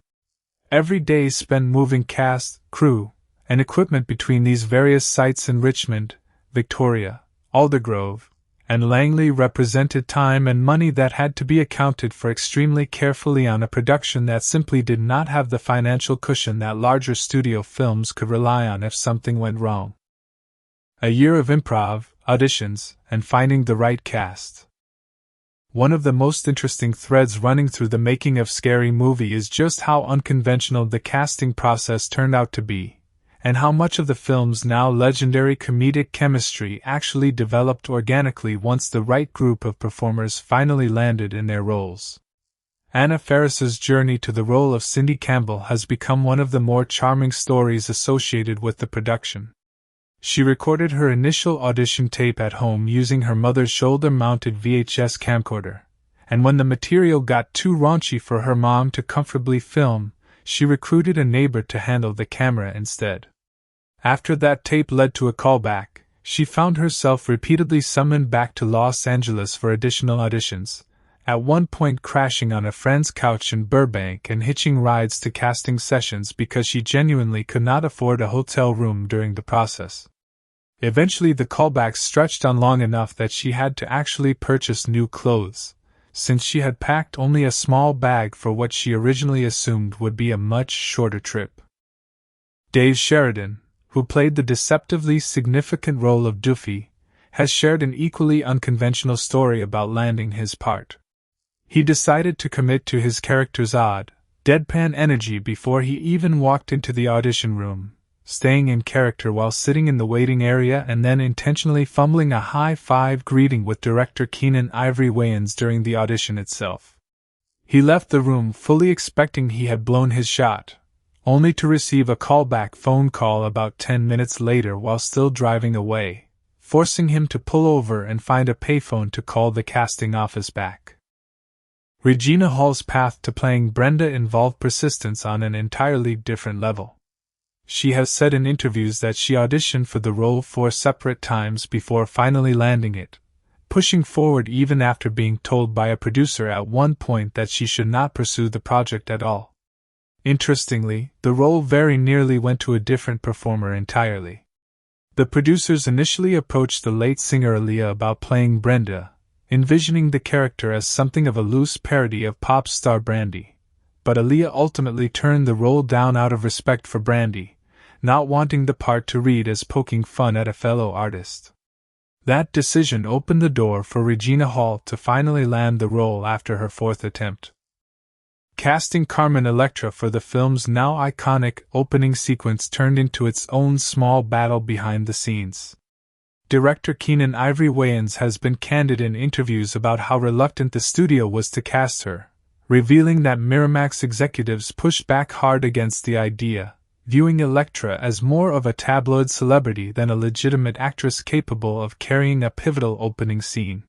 Every day spent moving cast, crew, and equipment between these various sites in Richmond, Victoria, Aldergrove, and Langley represented time and money that had to be accounted for extremely carefully on a production that simply did not have the financial cushion that larger studio films could rely on if something went wrong. A year of improv, auditions, and finding the right cast. One of the most interesting threads running through the making of Scary Movie is just how unconventional the casting process turned out to be, and how much of the film's now legendary comedic chemistry actually developed organically once the right group of performers finally landed in their roles. Anna Faris's journey to the role of Cindy Campbell has become one of the more charming stories associated with the production. She recorded her initial audition tape at home using her mother's shoulder-mounted VHS camcorder, and when the material got too raunchy for her mom to comfortably film, she recruited a neighbor to handle the camera instead. After that tape led to a callback, she found herself repeatedly summoned back to Los Angeles for additional auditions, at one point crashing on a friend's couch in Burbank and hitching rides to casting sessions because she genuinely could not afford a hotel room during the process. Eventually the callbacks stretched on long enough that she had to actually purchase new clothes, since she had packed only a small bag for what she originally assumed would be a much shorter trip. Dave Sheridan, who played the deceptively significant role of Duffy, has shared an equally unconventional story about landing his part. He decided to commit to his character's odd, deadpan energy before he even walked into the audition room, staying in character while sitting in the waiting area and then intentionally fumbling a high-five greeting with director Keenan Ivory Wayans during the audition itself. He left the room fully expecting he had blown his shot, only to receive a callback phone call about 10 minutes later while still driving away, forcing him to pull over and find a payphone to call the casting office back. Regina Hall's path to playing Brenda involved persistence on an entirely different level. She has said in interviews that she auditioned for the role 4 separate times before finally landing it, pushing forward even after being told by a producer at one point that she should not pursue the project at all. Interestingly, the role very nearly went to a different performer entirely. The producers initially approached the late singer Aaliyah about playing Brenda, envisioning the character as something of a loose parody of pop star Brandy, but Aaliyah ultimately turned the role down out of respect for Brandy, not wanting the part to read as poking fun at a fellow artist. That decision opened the door for Regina Hall to finally land the role after her 4th attempt. Casting Carmen Electra for the film's now iconic opening sequence turned into its own small battle behind the scenes. Director Keenen Ivory Wayans has been candid in interviews about how reluctant the studio was to cast her, revealing that Miramax executives pushed back hard against the idea, viewing Electra as more of a tabloid celebrity than a legitimate actress capable of carrying a pivotal opening scene.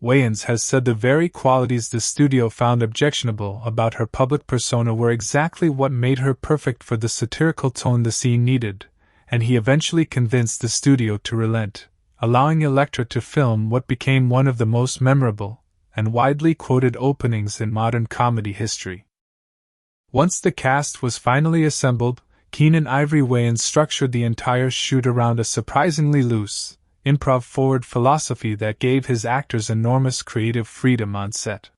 Wayans has said the very qualities the studio found objectionable about her public persona were exactly what made her perfect for the satirical tone the scene needed, and he eventually convinced the studio to relent, allowing Electra to film what became one of the most memorable and widely quoted openings in modern comedy history. Once the cast was finally assembled, Keenen Ivory Wayans structured the entire shoot around a surprisingly loose, improv-forward philosophy that gave his actors enormous creative freedom on set.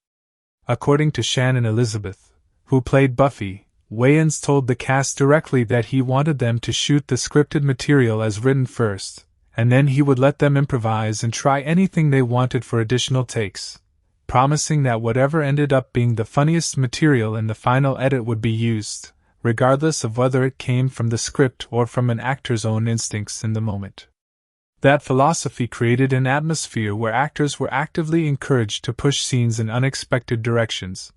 According to Shannon Elizabeth, who played Buffy, Wayans told the cast directly that he wanted them to shoot the scripted material as written first, and then he would let them improvise and try anything they wanted for additional takes, promising that whatever ended up being the funniest material in the final edit would be used, regardless of whether it came from the script or from an actor's own instincts in the moment. That philosophy created an atmosphere where actors were actively encouraged to push scenes in unexpected directions,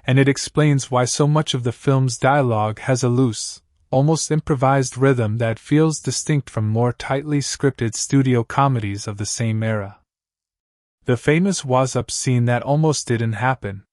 and it explains why so much of the film's dialogue has a loose, almost improvised rhythm that feels distinct from more tightly scripted studio comedies of the same era. The famous "was up" scene that almost didn't happen.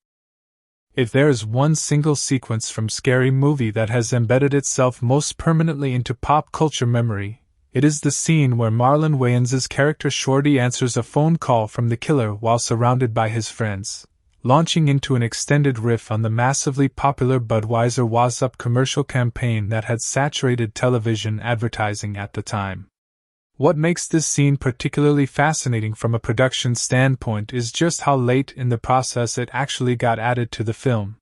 If there is one single sequence from Scary Movie that has embedded itself most permanently into pop culture memory, it is the scene where Marlon Wayans' character Shorty answers a phone call from the killer while surrounded by his friends, launching into an extended riff on the massively popular Budweiser "Was Up" commercial campaign that had saturated television advertising at the time. What makes this scene particularly fascinating from a production standpoint is just how late in the process it actually got added to the film.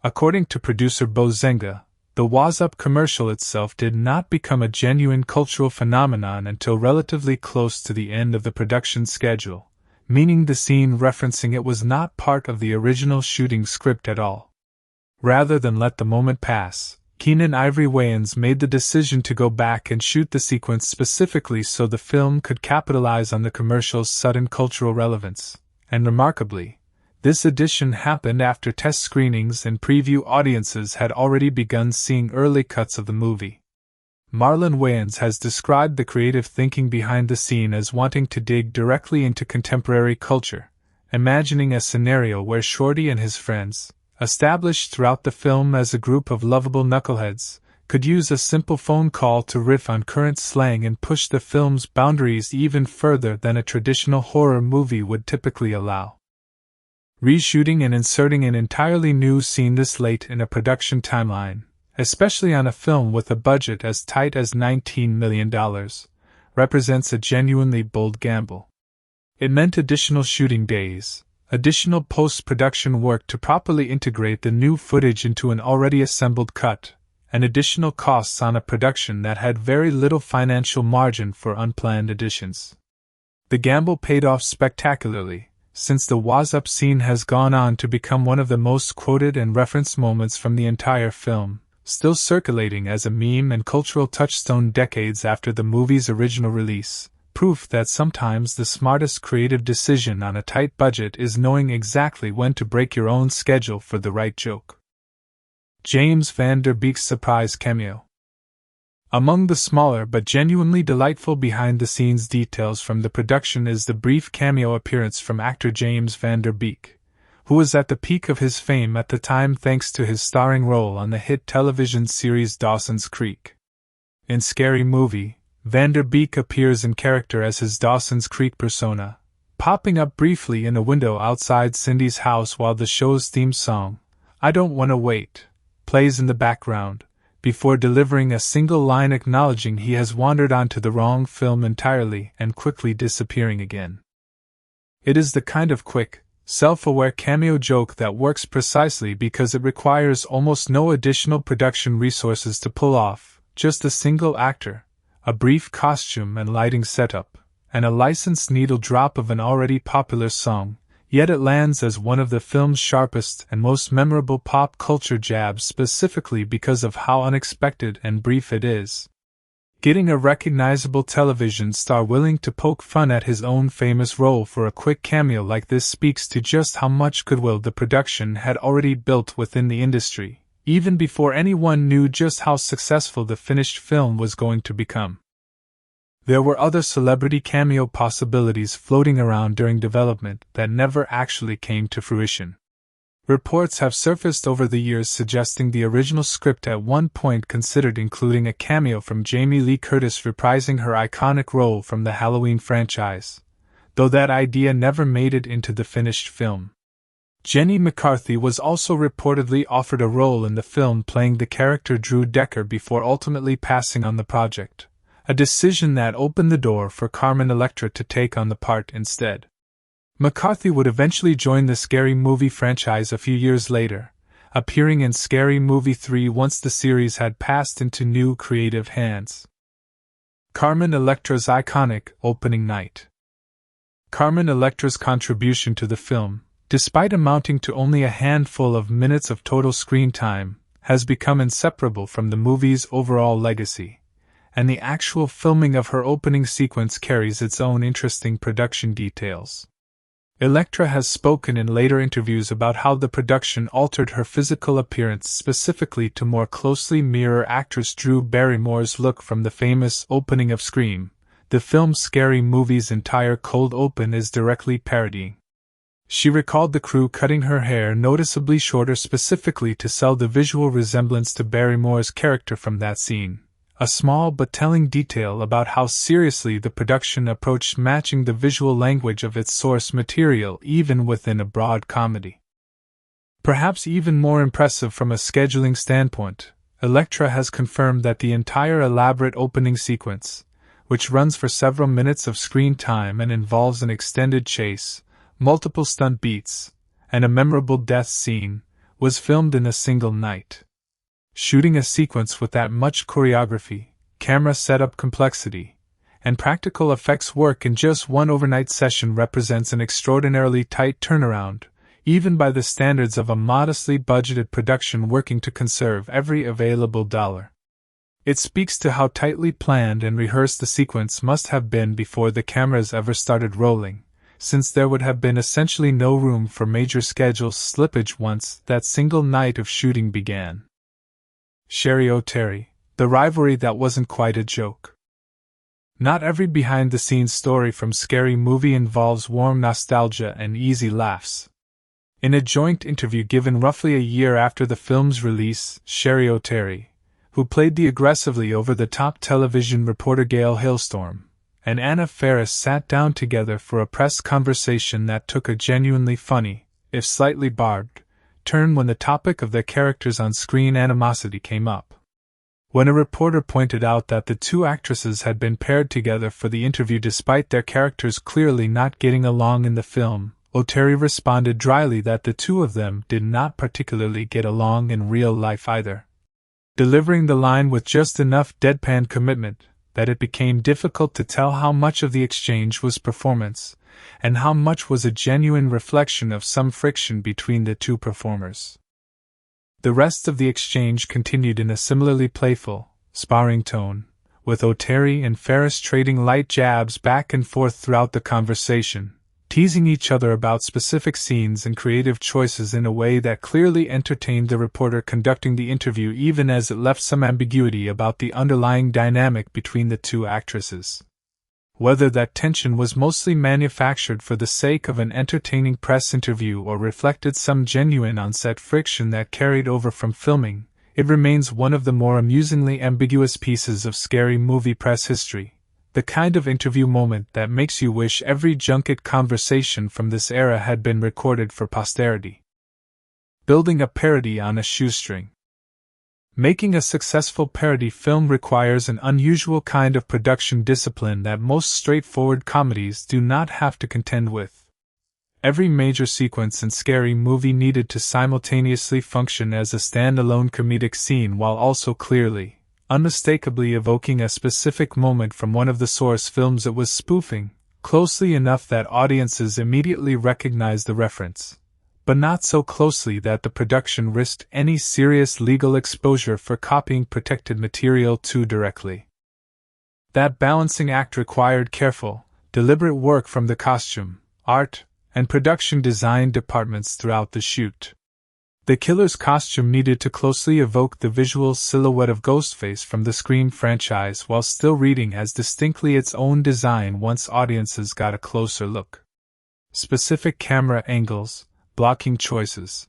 According to producer Bo Zenga, the "Was Up" commercial itself did not become a genuine cultural phenomenon until relatively close to the end of the production schedule, meaning the scene referencing it was not part of the original shooting script at all. Rather than let the moment pass, Keenen Ivory Wayans made the decision to go back and shoot the sequence specifically so the film could capitalize on the commercial's sudden cultural relevance, and remarkably, this addition happened after test screenings and preview audiences had already begun seeing early cuts of the movie. Marlon Wayans has described the creative thinking behind the scene as wanting to dig directly into contemporary culture, imagining a scenario where Shorty and his friends, established throughout the film as a group of lovable knuckleheads, could use a simple phone call to riff on current slang and push the film's boundaries even further than a traditional horror movie would typically allow. Reshooting and inserting an entirely new scene this late in a production timeline, especially on a film with a budget as tight as $19 million, represents a genuinely bold gamble. It meant additional shooting days, additional post-production work to properly integrate the new footage into an already assembled cut, and additional costs on a production that had very little financial margin for unplanned additions. The gamble paid off spectacularly, since the "Was Up" scene has gone on to become one of the most quoted and referenced moments from the entire film, still circulating as a meme and cultural touchstone decades after the movie's original release. Proof that sometimes the smartest creative decision on a tight budget is knowing exactly when to break your own schedule for the right joke. James Van Der Beek's surprise cameo. Among the smaller but genuinely delightful behind-the-scenes details from the production is the brief cameo appearance from actor James Van Der Beek, who was at the peak of his fame at the time thanks to his starring role on the hit television series Dawson's Creek. In Scary Movie, Vander Beek appears in character as his Dawson's Creek persona, popping up briefly in a window outside Cindy's house while the show's theme song, "I Don't Wanna Wait," plays in the background, before delivering a single line acknowledging he has wandered onto the wrong film entirely and quickly disappearing again. It is the kind of quick, self-aware cameo joke that works precisely because it requires almost no additional production resources to pull off, just a single actor, a brief costume and lighting setup, and a licensed needle drop of an already popular song, yet it lands as one of the film's sharpest and most memorable pop culture jabs specifically because of how unexpected and brief it is. Getting a recognizable television star willing to poke fun at his own famous role for a quick cameo like this speaks to just how much goodwill the production had already built within the industry, even before anyone knew just how successful the finished film was going to become. There were other celebrity cameo possibilities floating around during development that never actually came to fruition. Reports have surfaced over the years suggesting the original script at one point considered including a cameo from Jamie Lee Curtis reprising her iconic role from the Halloween franchise, though that idea never made it into the finished film. Jenny McCarthy was also reportedly offered a role in the film playing the character Drew Decker before ultimately passing on the project, a decision that opened the door for Carmen Electra to take on the part instead. McCarthy would eventually join the Scary Movie franchise a few years later, appearing in Scary Movie 3 once the series had passed into new creative hands. Carmen Electra's iconic opening night. Carmen Electra's contribution to the film, despite amounting to only a handful of minutes of total screen time, has become inseparable from the movie's overall legacy, and the actual filming of her opening sequence carries its own interesting production details. Electra has spoken in later interviews about how the production altered her physical appearance specifically to more closely mirror actress Drew Barrymore's look from the famous opening of Scream. The film Scary Movie's entire cold open is directly parodying. She recalled the crew cutting her hair noticeably shorter specifically to sell the visual resemblance to Barrymore's character from that scene. A small but telling detail about how seriously the production approached matching the visual language of its source material even within a broad comedy. Perhaps even more impressive from a scheduling standpoint, Electra has confirmed that the entire elaborate opening sequence, which runs for several minutes of screen time and involves an extended chase, multiple stunt beats, and a memorable death scene, was filmed in a single night. Shooting a sequence with that much choreography, camera setup complexity, and practical effects work in just one overnight session represents an extraordinarily tight turnaround, even by the standards of a modestly budgeted production working to conserve every available dollar. It speaks to how tightly planned and rehearsed the sequence must have been before the cameras ever started rolling, since there would have been essentially no room for major schedule slippage once that single night of shooting began. Sherry O'Terry, the rivalry that wasn't quite a joke. Not every behind-the-scenes story from Scary Movie involves warm nostalgia and easy laughs. In a joint interview given roughly a year after the film's release, Sherry O'Terry, who played the aggressively over-the-top television reporter Gail Hailstorm, and Anna Faris sat down together for a press conversation that took a genuinely funny, if slightly barbed, turn when the topic of their characters' on-screen animosity came up. When a reporter pointed out that the two actresses had been paired together for the interview despite their characters clearly not getting along in the film, O'Terry responded dryly that the two of them did not particularly get along in real life either, delivering the line with just enough deadpan commitment that it became difficult to tell how much of the exchange was performance, and how much was a genuine reflection of some friction between the two performers. The rest of the exchange continued in a similarly playful, sparring tone, with O'Terry and Faris trading light jabs back and forth throughout the conversation, teasing each other about specific scenes and creative choices in a way that clearly entertained the reporter conducting the interview even as it left some ambiguity about the underlying dynamic between the two actresses. Whether that tension was mostly manufactured for the sake of an entertaining press interview or reflected some genuine on-set friction that carried over from filming, it remains one of the more amusingly ambiguous pieces of scary movie press history, the kind of interview moment that makes you wish every junket conversation from this era had been recorded for posterity. Building a parody on a shoestring. Making a successful parody film requires an unusual kind of production discipline that most straightforward comedies do not have to contend with. Every major sequence in Scary Movie needed to simultaneously function as a standalone comedic scene while also clearly, unmistakably evoking a specific moment from one of the source films it was spoofing, closely enough that audiences immediately recognized the reference, but not so closely that the production risked any serious legal exposure for copying protected material too directly. That balancing act required careful, deliberate work from the costume, art, and production design departments throughout the shoot. The killer's costume needed to closely evoke the visual silhouette of Ghostface from the Scream franchise while still reading as distinctly its own design once audiences got a closer look. Specific camera angles, blocking choices,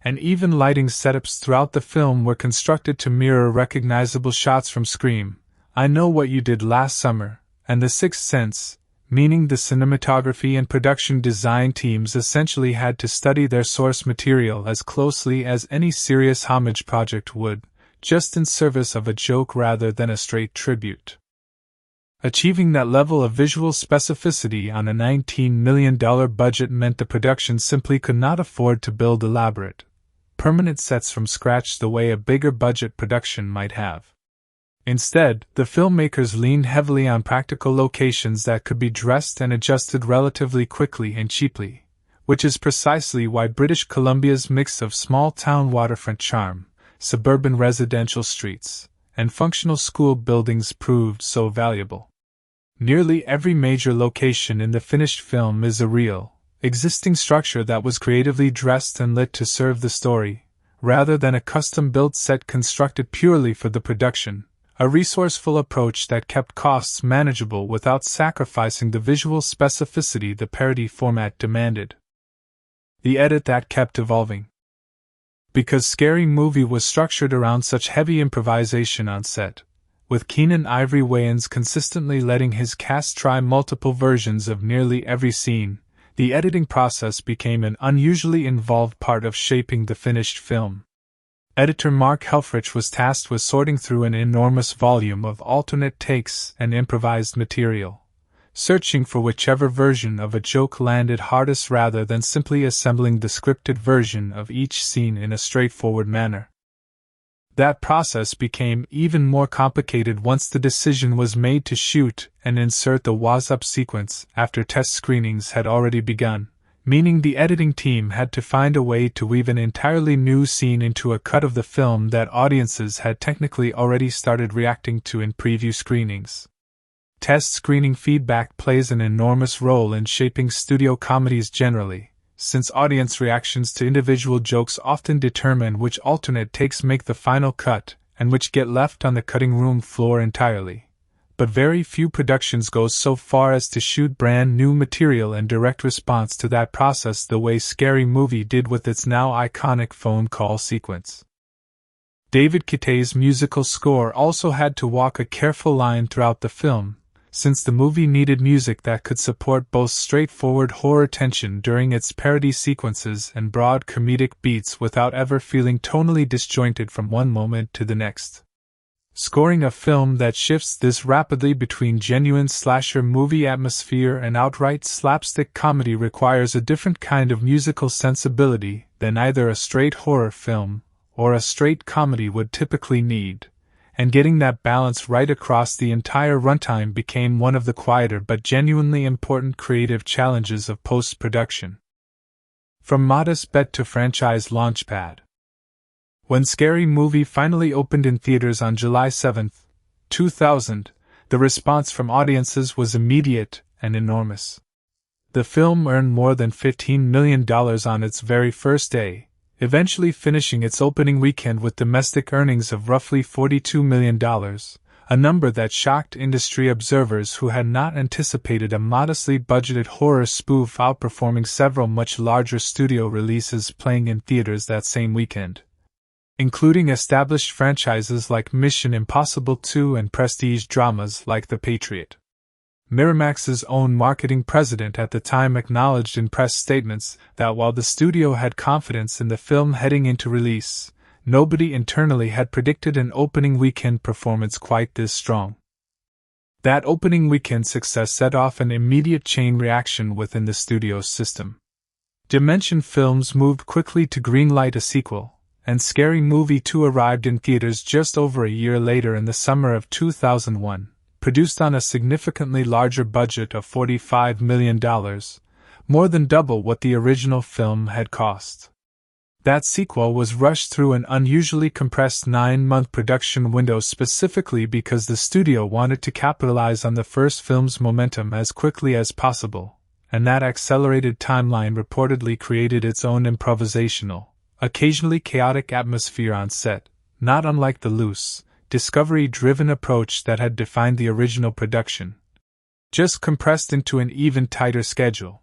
and even lighting setups throughout the film were constructed to mirror recognizable shots from Scream, I Know What You Did Last Summer, and The Sixth Sense, meaning the cinematography and production design teams essentially had to study their source material as closely as any serious homage project would, just in service of a joke rather than a straight tribute. Achieving that level of visual specificity on a $19 million budget meant the production simply could not afford to build elaborate, permanent sets from scratch the way a bigger budget production might have. Instead, the filmmakers leaned heavily on practical locations that could be dressed and adjusted relatively quickly and cheaply, which is precisely why British Columbia's mix of small-town waterfront charm, suburban residential streets, and functional school buildings proved so valuable. Nearly every major location in the finished film is a real, existing structure that was creatively dressed and lit to serve the story, rather than a custom-built set constructed purely for the production, a resourceful approach that kept costs manageable without sacrificing the visual specificity the parody format demanded. The edit that kept evolving. Because Scary Movie was structured around such heavy improvisation on set, with Keenan Ivory Wayans consistently letting his cast try multiple versions of nearly every scene, the editing process became an unusually involved part of shaping the finished film. Editor Mark Helfrich was tasked with sorting through an enormous volume of alternate takes and improvised material, searching for whichever version of a joke landed hardest rather than simply assembling the scripted version of each scene in a straightforward manner. That process became even more complicated once the decision was made to shoot and insert the was-up sequence after test screenings had already begun, meaning the editing team had to find a way to weave an entirely new scene into a cut of the film that audiences had technically already started reacting to in preview screenings. Test screening feedback plays an enormous role in shaping studio comedies generally, since audience reactions to individual jokes often determine which alternate takes make the final cut and which get left on the cutting room floor entirely. But very few productions go so far as to shoot brand new material in direct response to that process the way Scary Movie did with its now iconic phone call sequence. David Kittay's musical score also had to walk a careful line throughout the film, since the movie needed music that could support both straightforward horror tension during its parody sequences and broad comedic beats without ever feeling tonally disjointed from one moment to the next. Scoring a film that shifts this rapidly between genuine slasher movie atmosphere and outright slapstick comedy requires a different kind of musical sensibility than either a straight horror film or a straight comedy would typically need, and getting that balance right across the entire runtime became one of the quieter but genuinely important creative challenges of post-production. From modest bet to franchise launchpad. When Scary Movie finally opened in theaters on July 7, 2000, the response from audiences was immediate and enormous. The film earned more than $15 million on its very first day, eventually finishing its opening weekend with domestic earnings of roughly $42 million, a number that shocked industry observers who had not anticipated a modestly budgeted horror spoof outperforming several much larger studio releases playing in theaters that same weekend, including established franchises like Mission Impossible 2 and prestige dramas like The Patriot. Miramax's own marketing president at the time acknowledged in press statements that while the studio had confidence in the film heading into release, nobody internally had predicted an opening weekend performance quite this strong. That opening weekend success set off an immediate chain reaction within the studio's system. Dimension Films moved quickly to greenlight a sequel, and Scary Movie 2 arrived in theaters just over a year later in the summer of 2001, produced on a significantly larger budget of $45 million, more than double what the original film had cost. That sequel was rushed through an unusually compressed 9-month production window specifically because the studio wanted to capitalize on the first film's momentum as quickly as possible, and that accelerated timeline reportedly created its own improvisational, occasionally chaotic atmosphere on set, not unlike the loose, discovery-driven approach that had defined the original production, just compressed into an even tighter schedule.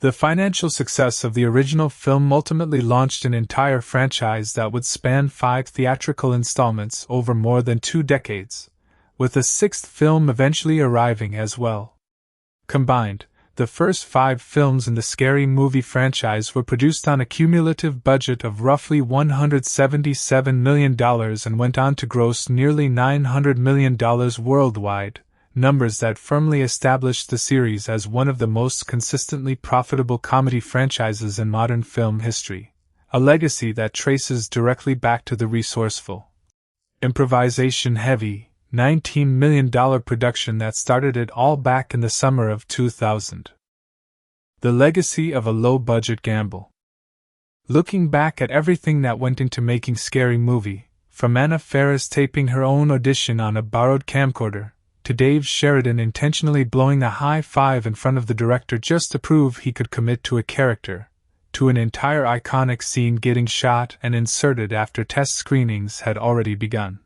The financial success of the original film ultimately launched an entire franchise that would span 5 theatrical installments over more than 2 decades, with a 6th film eventually arriving as well. Combined, the first 5 films in the Scary Movie franchise were produced on a cumulative budget of roughly $177 million and went on to gross nearly $900 million worldwide, numbers that firmly established the series as one of the most consistently profitable comedy franchises in modern film history, a legacy that traces directly back to the resourceful, improvisation-heavy, $19 million production that started it all back in the summer of 2000. The legacy of a low-budget gamble. Looking back at everything that went into making Scary Movie, from Anna Faris taping her own audition on a borrowed camcorder, to Dave Sheridan intentionally blowing a high five in front of the director just to prove he could commit to a character, to an entire iconic scene getting shot and inserted after test screenings had already begun.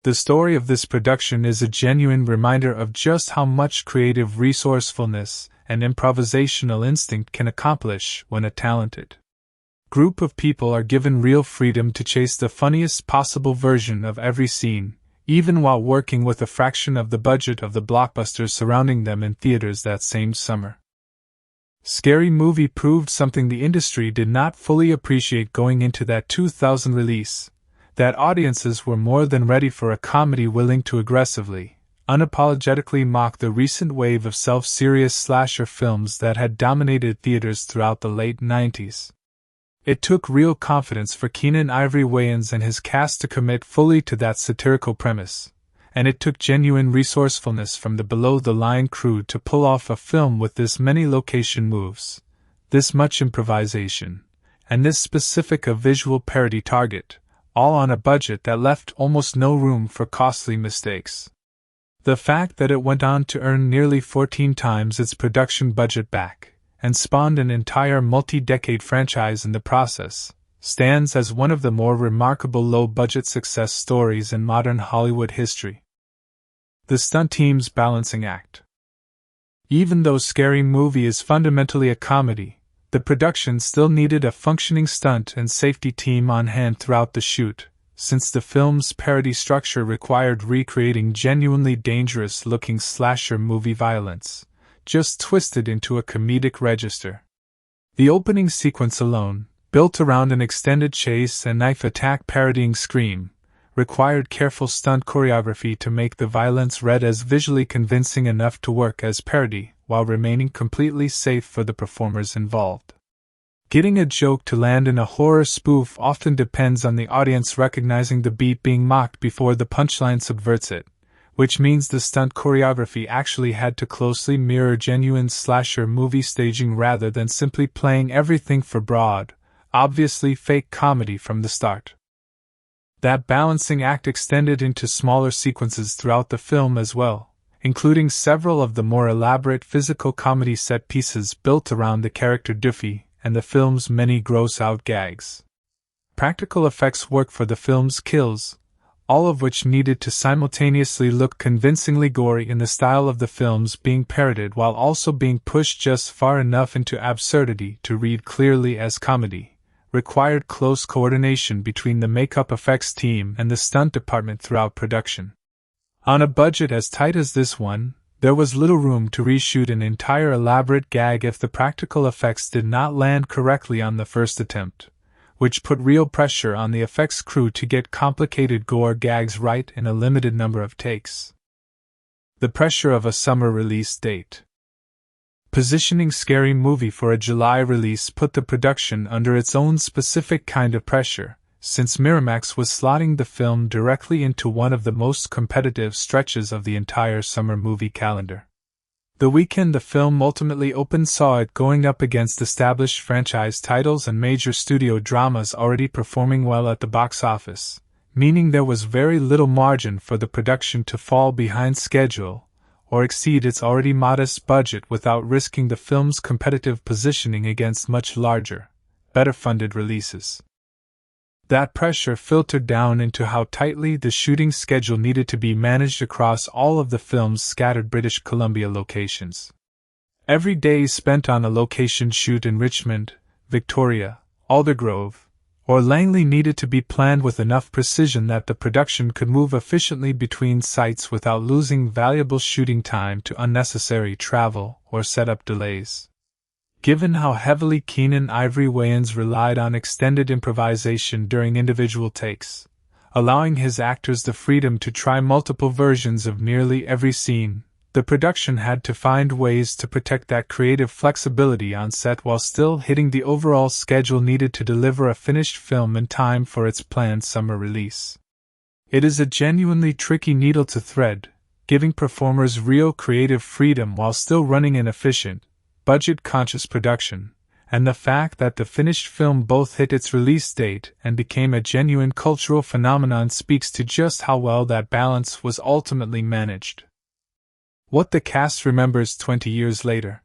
The story of this production is a genuine reminder of just how much creative resourcefulness and improvisational instinct can accomplish when a talented group of people are given real freedom to chase the funniest possible version of every scene, even while working with a fraction of the budget of the blockbusters surrounding them in theaters that same summer. Scary Movie proved something the industry did not fully appreciate going into that 2000 release, that audiences were more than ready for a comedy willing to aggressively, unapologetically mock the recent wave of self-serious slasher films that had dominated theaters throughout the late 90s. It took real confidence for Keenen Ivory Wayans and his cast to commit fully to that satirical premise, and it took genuine resourcefulness from the below-the-line crew to pull off a film with this many location moves, this much improvisation, and this specific a visual parody target, all on a budget that left almost no room for costly mistakes. The fact that it went on to earn nearly 14 times its production budget back, and spawned an entire multi-decade franchise in the process, stands as one of the more remarkable low-budget success stories in modern Hollywood history. The stunt team's balancing act. Even though Scary Movie is fundamentally a comedy, the production still needed a functioning stunt and safety team on hand throughout the shoot, since the film's parody structure required recreating genuinely dangerous-looking slasher movie violence, just twisted into a comedic register. The opening sequence alone, built around an extended chase and knife attack parodying Scream, required careful stunt choreography to make the violence read as visually convincing enough to work as parody, while remaining completely safe for the performers involved. Getting a joke to land in a horror spoof often depends on the audience recognizing the beat being mocked before the punchline subverts it, which means the stunt choreography actually had to closely mirror genuine slasher movie staging rather than simply playing everything for broad, obviously fake comedy from the start. That balancing act extended into smaller sequences throughout the film as well, including several of the more elaborate physical comedy set pieces built around the character Duffy and the film's many gross-out gags. Practical effects work for the film's kills, all of which needed to simultaneously look convincingly gory in the style of the films being parodied while also being pushed just far enough into absurdity to read clearly as comedy, required close coordination between the makeup effects team and the stunt department throughout production. On a budget as tight as this one, there was little room to reshoot an entire elaborate gag if the practical effects did not land correctly on the first attempt, which put real pressure on the effects crew to get complicated gore gags right in a limited number of takes. The pressure of a summer release date. Positioning Scary Movie for a July release put the production under its own specific kind of pressure, since Miramax was slotting the film directly into one of the most competitive stretches of the entire summer movie calendar. The weekend the film ultimately opened saw it going up against established franchise titles and major studio dramas already performing well at the box office, meaning there was very little margin for the production to fall behind schedule or exceed its already modest budget without risking the film's competitive positioning against much larger, better-funded releases. That pressure filtered down into how tightly the shooting schedule needed to be managed across all of the film's scattered British Columbia locations. Every day spent on a location shoot in Richmond, Victoria, Aldergrove, or Langley needed to be planned with enough precision that the production could move efficiently between sites without losing valuable shooting time to unnecessary travel or setup delays. Given how heavily Keenan Ivory Wayans relied on extended improvisation during individual takes, allowing his actors the freedom to try multiple versions of nearly every scene, the production had to find ways to protect that creative flexibility on set while still hitting the overall schedule needed to deliver a finished film in time for its planned summer release. It is a genuinely tricky needle to thread, giving performers real creative freedom while still running an efficient, budget-conscious production, and the fact that the finished film both hit its release date and became a genuine cultural phenomenon speaks to just how well that balance was ultimately managed. What the cast remembers 20 years later.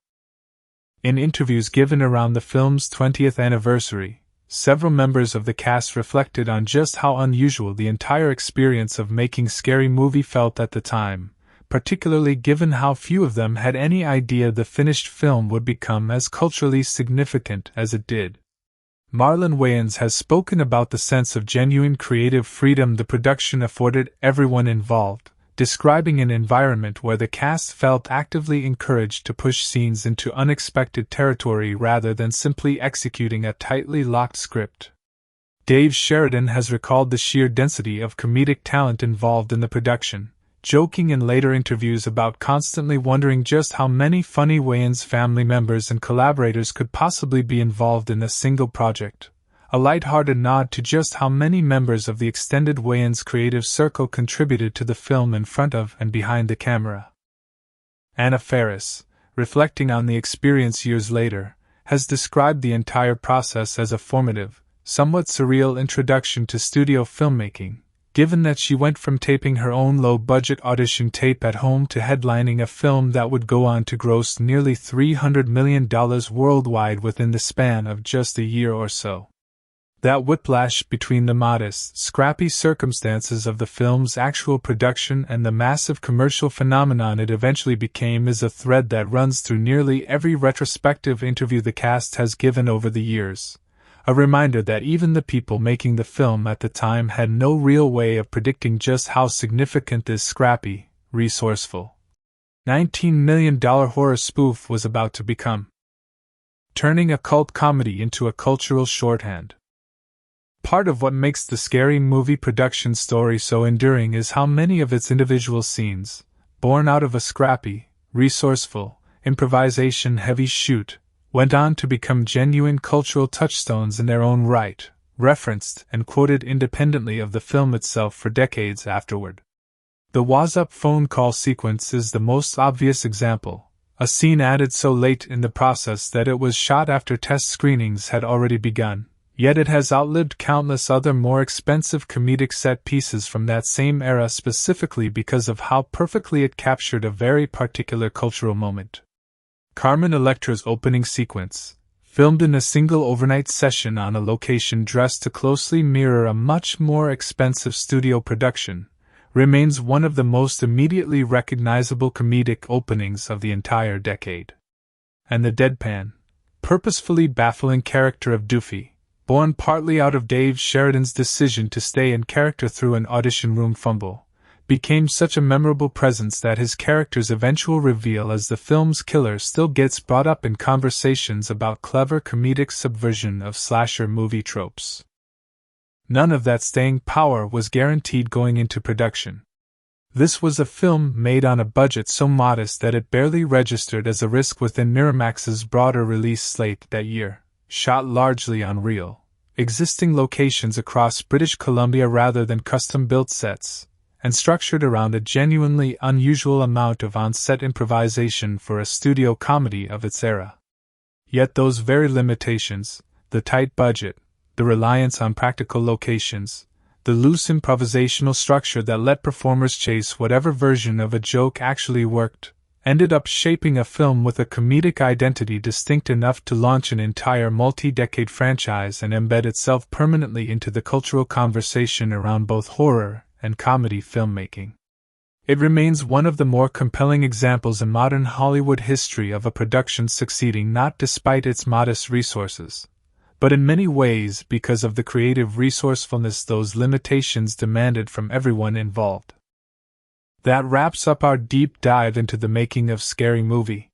In interviews given around the film's 20th anniversary, several members of the cast reflected on just how unusual the entire experience of making Scary Movie felt at the time, particularly given how few of them had any idea the finished film would become as culturally significant as it did. Marlon Wayans has spoken about the sense of genuine creative freedom the production afforded everyone involved, describing an environment where the cast felt actively encouraged to push scenes into unexpected territory rather than simply executing a tightly locked script. Dave Sheridan has recalled the sheer density of comedic talent involved in the production, joking in later interviews about constantly wondering just how many funny Wayans family members and collaborators could possibly be involved in a single project, a light-hearted nod to just how many members of the extended Wayans creative circle contributed to the film in front of and behind the camera. Anna Faris, reflecting on the experience years later, has described the entire process as a formative, somewhat surreal introduction to studio filmmaking, given that she went from taping her own low-budget audition tape at home to headlining a film that would go on to gross nearly $300 million worldwide within the span of just a year or so. That whiplash between the modest, scrappy circumstances of the film's actual production and the massive commercial phenomenon it eventually became is a thread that runs through nearly every retrospective interview the cast has given over the years. A reminder that even the people making the film at the time had no real way of predicting just how significant this scrappy, resourceful, $19 million horror spoof was about to become. Turning a cult comedy into a cultural shorthand. Part of what makes the Scary Movie production story so enduring is how many of its individual scenes, born out of a scrappy, resourceful, improvisation-heavy shoot, went on to become genuine cultural touchstones in their own right, referenced and quoted independently of the film itself for decades afterward. The What's Up phone call sequence is the most obvious example, a scene added so late in the process that it was shot after test screenings had already begun, yet it has outlived countless other more expensive comedic set pieces from that same era specifically because of how perfectly it captured a very particular cultural moment. Carmen Electra's opening sequence, filmed in a single overnight session on a location dressed to closely mirror a much more expensive studio production, remains one of the most immediately recognizable comedic openings of the entire decade. And the deadpan, purposefully baffling character of Doofy, born partly out of Dave Sheridan's decision to stay in character through an audition room fumble, became such a memorable presence that his character's eventual reveal as the film's killer still gets brought up in conversations about clever comedic subversion of slasher movie tropes. None of that staying power was guaranteed going into production. This was a film made on a budget so modest that it barely registered as a risk within Miramax's broader release slate that year, shot largely on real, existing locations across British Columbia rather than custom-built sets, and structured around a genuinely unusual amount of on-set improvisation for a studio comedy of its era. Yet those very limitations, the tight budget, the reliance on practical locations, the loose improvisational structure that let performers chase whatever version of a joke actually worked, ended up shaping a film with a comedic identity distinct enough to launch an entire multi-decade franchise and embed itself permanently into the cultural conversation around both horror and comedy filmmaking. It remains one of the more compelling examples in modern Hollywood history of a production succeeding not despite its modest resources, but in many ways because of the creative resourcefulness those limitations demanded from everyone involved. That wraps up our deep dive into the making of Scary Movie.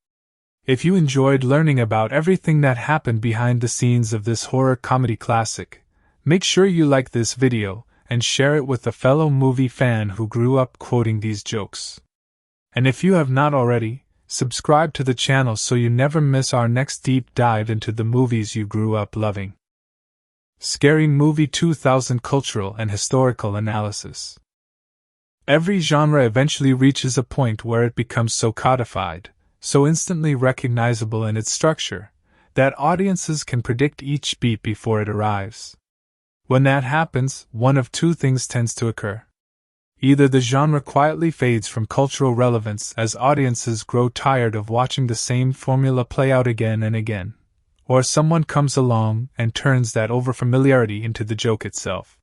If you enjoyed learning about everything that happened behind the scenes of this horror comedy classic, make sure you like this video and share it with a fellow movie fan who grew up quoting these jokes. And if you have not already, subscribe to the channel so you never miss our next deep dive into the movies you grew up loving. Scary Movie 2000 Cultural and Historical Analysis. Every genre eventually reaches a point where it becomes so codified, so instantly recognizable in its structure, that audiences can predict each beat before it arrives. When that happens, one of two things tends to occur. Either the genre quietly fades from cultural relevance as audiences grow tired of watching the same formula play out again and again, or someone comes along and turns that overfamiliarity into the joke itself.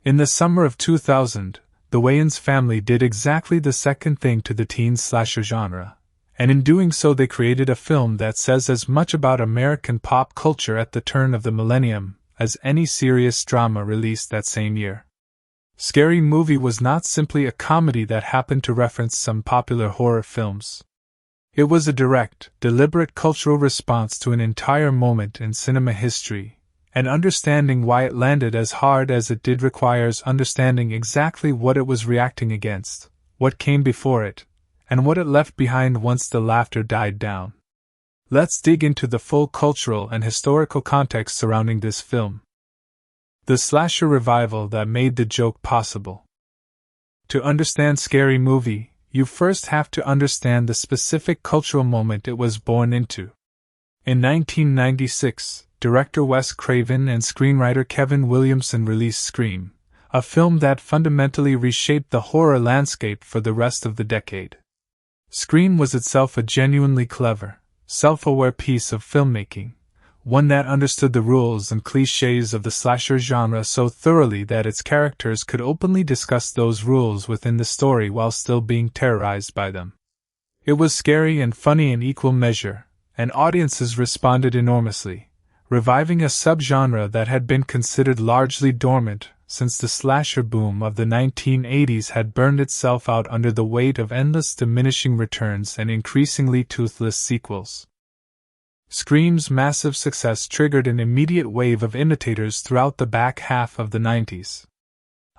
In the summer of 2000, the Wayans family did exactly the second thing to the teen slasher genre, and in doing so they created a film that says as much about American pop culture at the turn of the millennium as any serious drama released that same year. Scary Movie was not simply a comedy that happened to reference some popular horror films. It was a direct, deliberate cultural response to an entire moment in cinema history, and understanding why it landed as hard as it did requires understanding exactly what it was reacting against, what came before it, and what it left behind once the laughter died down. Let's dig into the full cultural and historical context surrounding this film. The slasher revival that made the joke possible. To understand Scary Movie, you first have to understand the specific cultural moment it was born into. In 1996, director Wes Craven and screenwriter Kevin Williamson released Scream, a film that fundamentally reshaped the horror landscape for the rest of the decade. Scream was itself a genuinely clever, self-aware piece of filmmaking, one that understood the rules and clichés of the slasher genre so thoroughly that its characters could openly discuss those rules within the story while still being terrorized by them. It was scary and funny in equal measure, and audiences responded enormously, reviving a subgenre that had been considered largely dormant since the slasher boom of the 1980s had burned itself out under the weight of endless diminishing returns and increasingly toothless sequels. Scream's massive success triggered an immediate wave of imitators throughout the back half of the 90s.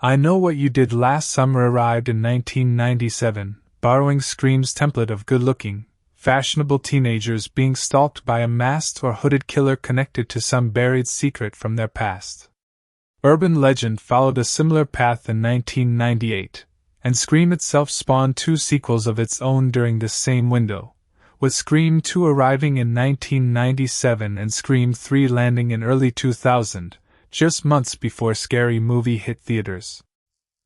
I Know What You Did Last Summer arrived in 1997, borrowing Scream's template of good-looking, fashionable teenagers being stalked by a masked or hooded killer connected to some buried secret from their past. Urban Legend followed a similar path in 1998, and Scream itself spawned two sequels of its own during this same window, with Scream 2 arriving in 1997 and Scream 3 landing in early 2000, just months before Scary Movie hit theaters.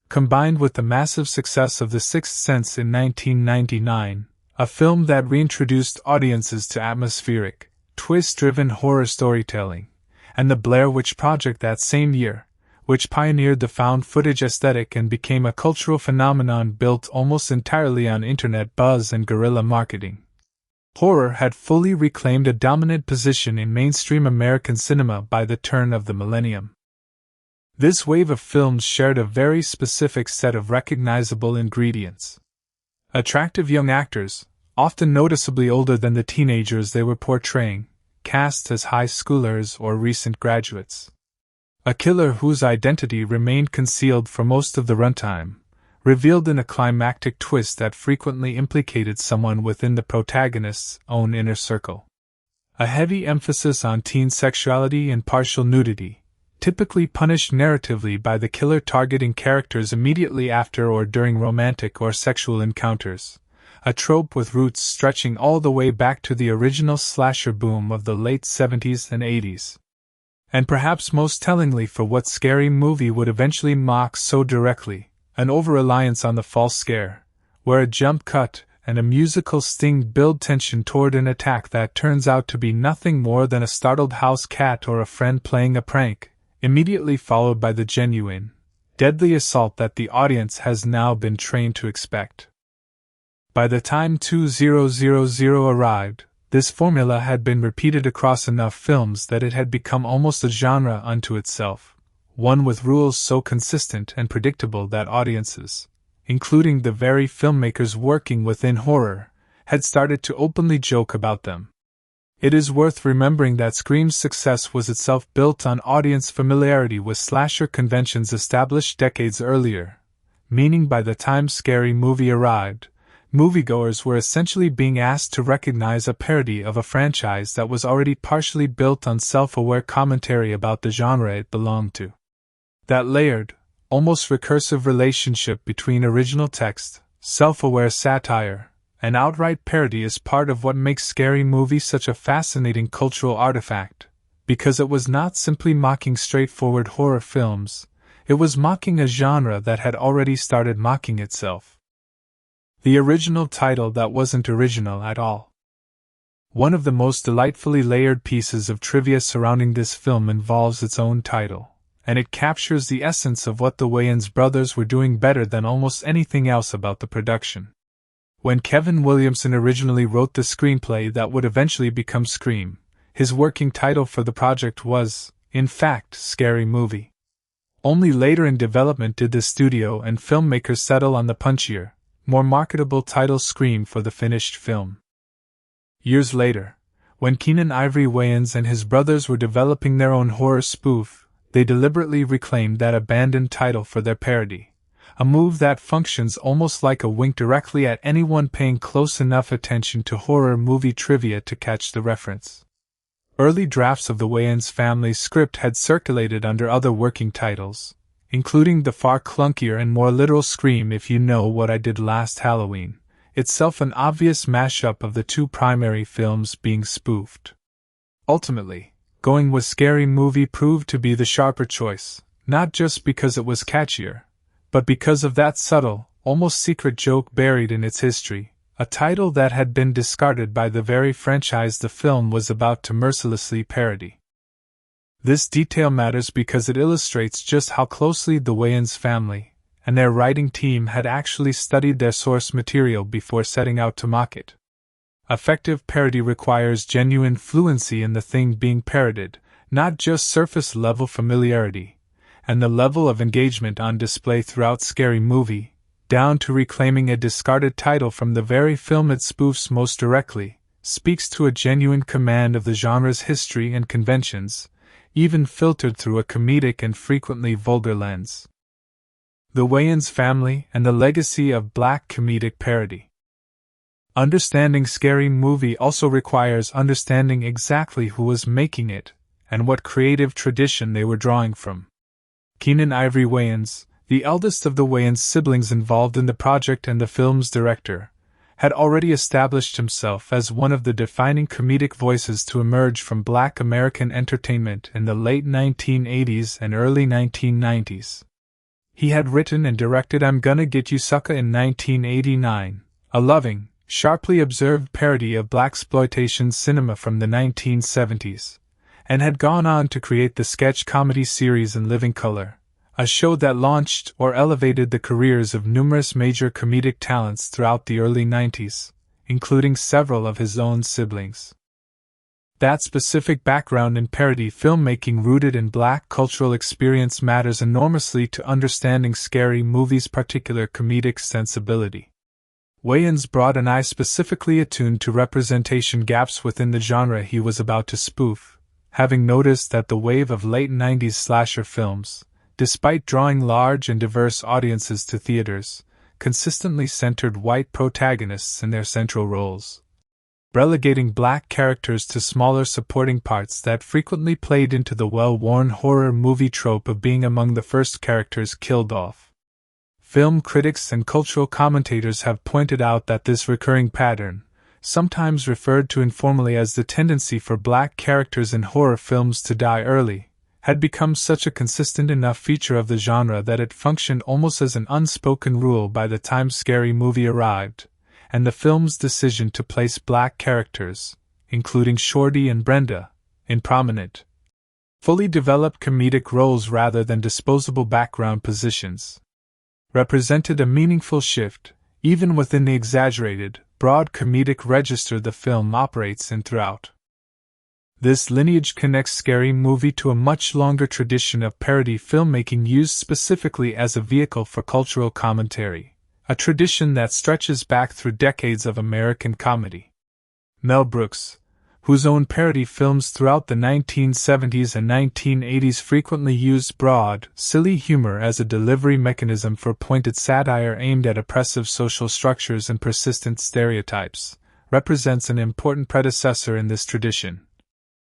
Combined with the massive success of The Sixth Sense in 1999, a film that reintroduced audiences to atmospheric, twist-driven horror storytelling, and the Blair Witch Project that same year, which pioneered the found footage aesthetic and became a cultural phenomenon built almost entirely on internet buzz and guerrilla marketing. Horror had fully reclaimed a dominant position in mainstream American cinema by the turn of the millennium. This wave of films shared a very specific set of recognizable ingredients. Attractive young actors, often noticeably older than the teenagers they were portraying, cast as high schoolers or recent graduates. A killer whose identity remained concealed for most of the runtime, revealed in a climactic twist that frequently implicated someone within the protagonist's own inner circle. A heavy emphasis on teen sexuality and partial nudity, typically punished narratively by the killer targeting characters immediately after or during romantic or sexual encounters, a trope with roots stretching all the way back to the original slasher boom of the late 70s and 80s. And perhaps most tellingly for what Scary Movie would eventually mock so directly, an over-reliance on the false scare, where a jump cut and a musical sting build tension toward an attack that turns out to be nothing more than a startled house cat or a friend playing a prank, immediately followed by the genuine, deadly assault that the audience has now been trained to expect. By the time 2000 arrived, this formula had been repeated across enough films that it had become almost a genre unto itself, one with rules so consistent and predictable that audiences, including the very filmmakers working within horror, had started to openly joke about them. It is worth remembering that Scream's success was itself built on audience familiarity with slasher conventions established decades earlier, meaning by the time Scary Movie arrived, moviegoers were essentially being asked to recognize a parody of a franchise that was already partially built on self-aware commentary about the genre it belonged to. That layered, almost recursive relationship between original text, self-aware satire, and outright parody is part of what makes Scary Movie such a fascinating cultural artifact, because it was not simply mocking straightforward horror films, it was mocking a genre that had already started mocking itself. The original title that wasn't original at all. One of the most delightfully layered pieces of trivia surrounding this film involves its own title, and it captures the essence of what the Wayans brothers were doing better than almost anything else about the production. When Kevin Williamson originally wrote the screenplay that would eventually become Scream, his working title for the project was, in fact, Scary Movie. Only later in development did the studio and filmmakers settle on the punchier, more marketable title Scream for the finished film. Years later, when Keenen Ivory Wayans and his brothers were developing their own horror spoof, they deliberately reclaimed that abandoned title for their parody, a move that functions almost like a wink directly at anyone paying close enough attention to horror movie trivia to catch the reference. Early drafts of the Wayans family script had circulated under other working titles, including the far clunkier and more literal Scream If You Know What I Did Last Halloween, itself an obvious mashup of the two primary films being spoofed. Ultimately, going with Scary Movie proved to be the sharper choice, not just because it was catchier, but because of that subtle, almost secret joke buried in its history, a title that had been discarded by the very franchise the film was about to mercilessly parody. This detail matters because it illustrates just how closely the Wayans family and their writing team had actually studied their source material before setting out to mock it. Effective parody requires genuine fluency in the thing being parodied, not just surface-level familiarity, and the level of engagement on display throughout Scary Movie, down to reclaiming a discarded title from the very film it spoofs most directly, speaks to a genuine command of the genre's history and conventions, even filtered through a comedic and frequently vulgar lens. The Wayans family and the legacy of black comedic parody. Understanding Scary Movie also requires understanding exactly who was making it, and what creative tradition they were drawing from. Keenen Ivory Wayans, the eldest of the Wayans siblings involved in the project and the film's director, had already established himself as one of the defining comedic voices to emerge from black American entertainment in the late 1980s and early 1990s. He had written and directed I'm Gonna Get You Sucker in 1989, a loving, sharply observed parody of blaxploitation cinema from the 1970s, and had gone on to create the sketch comedy series In Living Color, a show that launched or elevated the careers of numerous major comedic talents throughout the early 90s, including several of his own siblings. That specific background in parody filmmaking rooted in Black cultural experience matters enormously to understanding Scary Movie's particular comedic sensibility. Wayans brought an eye specifically attuned to representation gaps within the genre he was about to spoof, having noticed that the wave of late 90s slasher films, despite drawing large and diverse audiences to theaters, consistently centered white protagonists in their central roles, relegating Black characters to smaller supporting parts that frequently played into the well-worn horror movie trope of being among the first characters killed off. Film critics and cultural commentators have pointed out that this recurring pattern, sometimes referred to informally as the tendency for Black characters in horror films to die early, had become such a consistent enough feature of the genre that it functioned almost as an unspoken rule by the time Scary Movie arrived, and the film's decision to place Black characters, including Shorty and Brenda, in prominent, fully developed comedic roles rather than disposable background positions, represented a meaningful shift, even within the exaggerated, broad comedic register the film operates in throughout. This lineage connects Scary Movie to a much longer tradition of parody filmmaking used specifically as a vehicle for cultural commentary, a tradition that stretches back through decades of American comedy. Mel Brooks, whose own parody films throughout the 1970s and 1980s frequently used broad, silly humor as a delivery mechanism for pointed satire aimed at oppressive social structures and persistent stereotypes, represents an important predecessor in this tradition.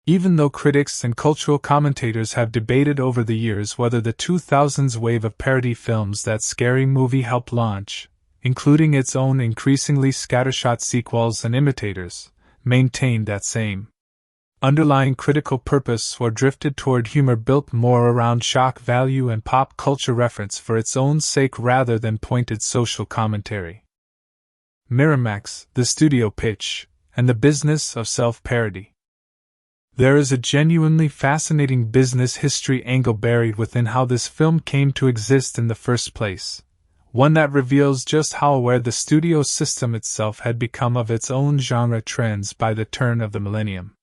Even though critics and cultural commentators have debated over the years whether the 2000s wave of parody films that Scary Movie helped launch, including its own increasingly scattershot sequels and imitators, maintained that same underlying critical purpose or drifted toward humor built more around shock value and pop culture reference for its own sake rather than pointed social commentary. Miramax, the studio pitch, and the business of self-parody. There is a genuinely fascinating business history angle buried within how this film came to exist in the first place, one that reveals just how aware the studio system itself had become of its own genre trends by the turn of the millennium.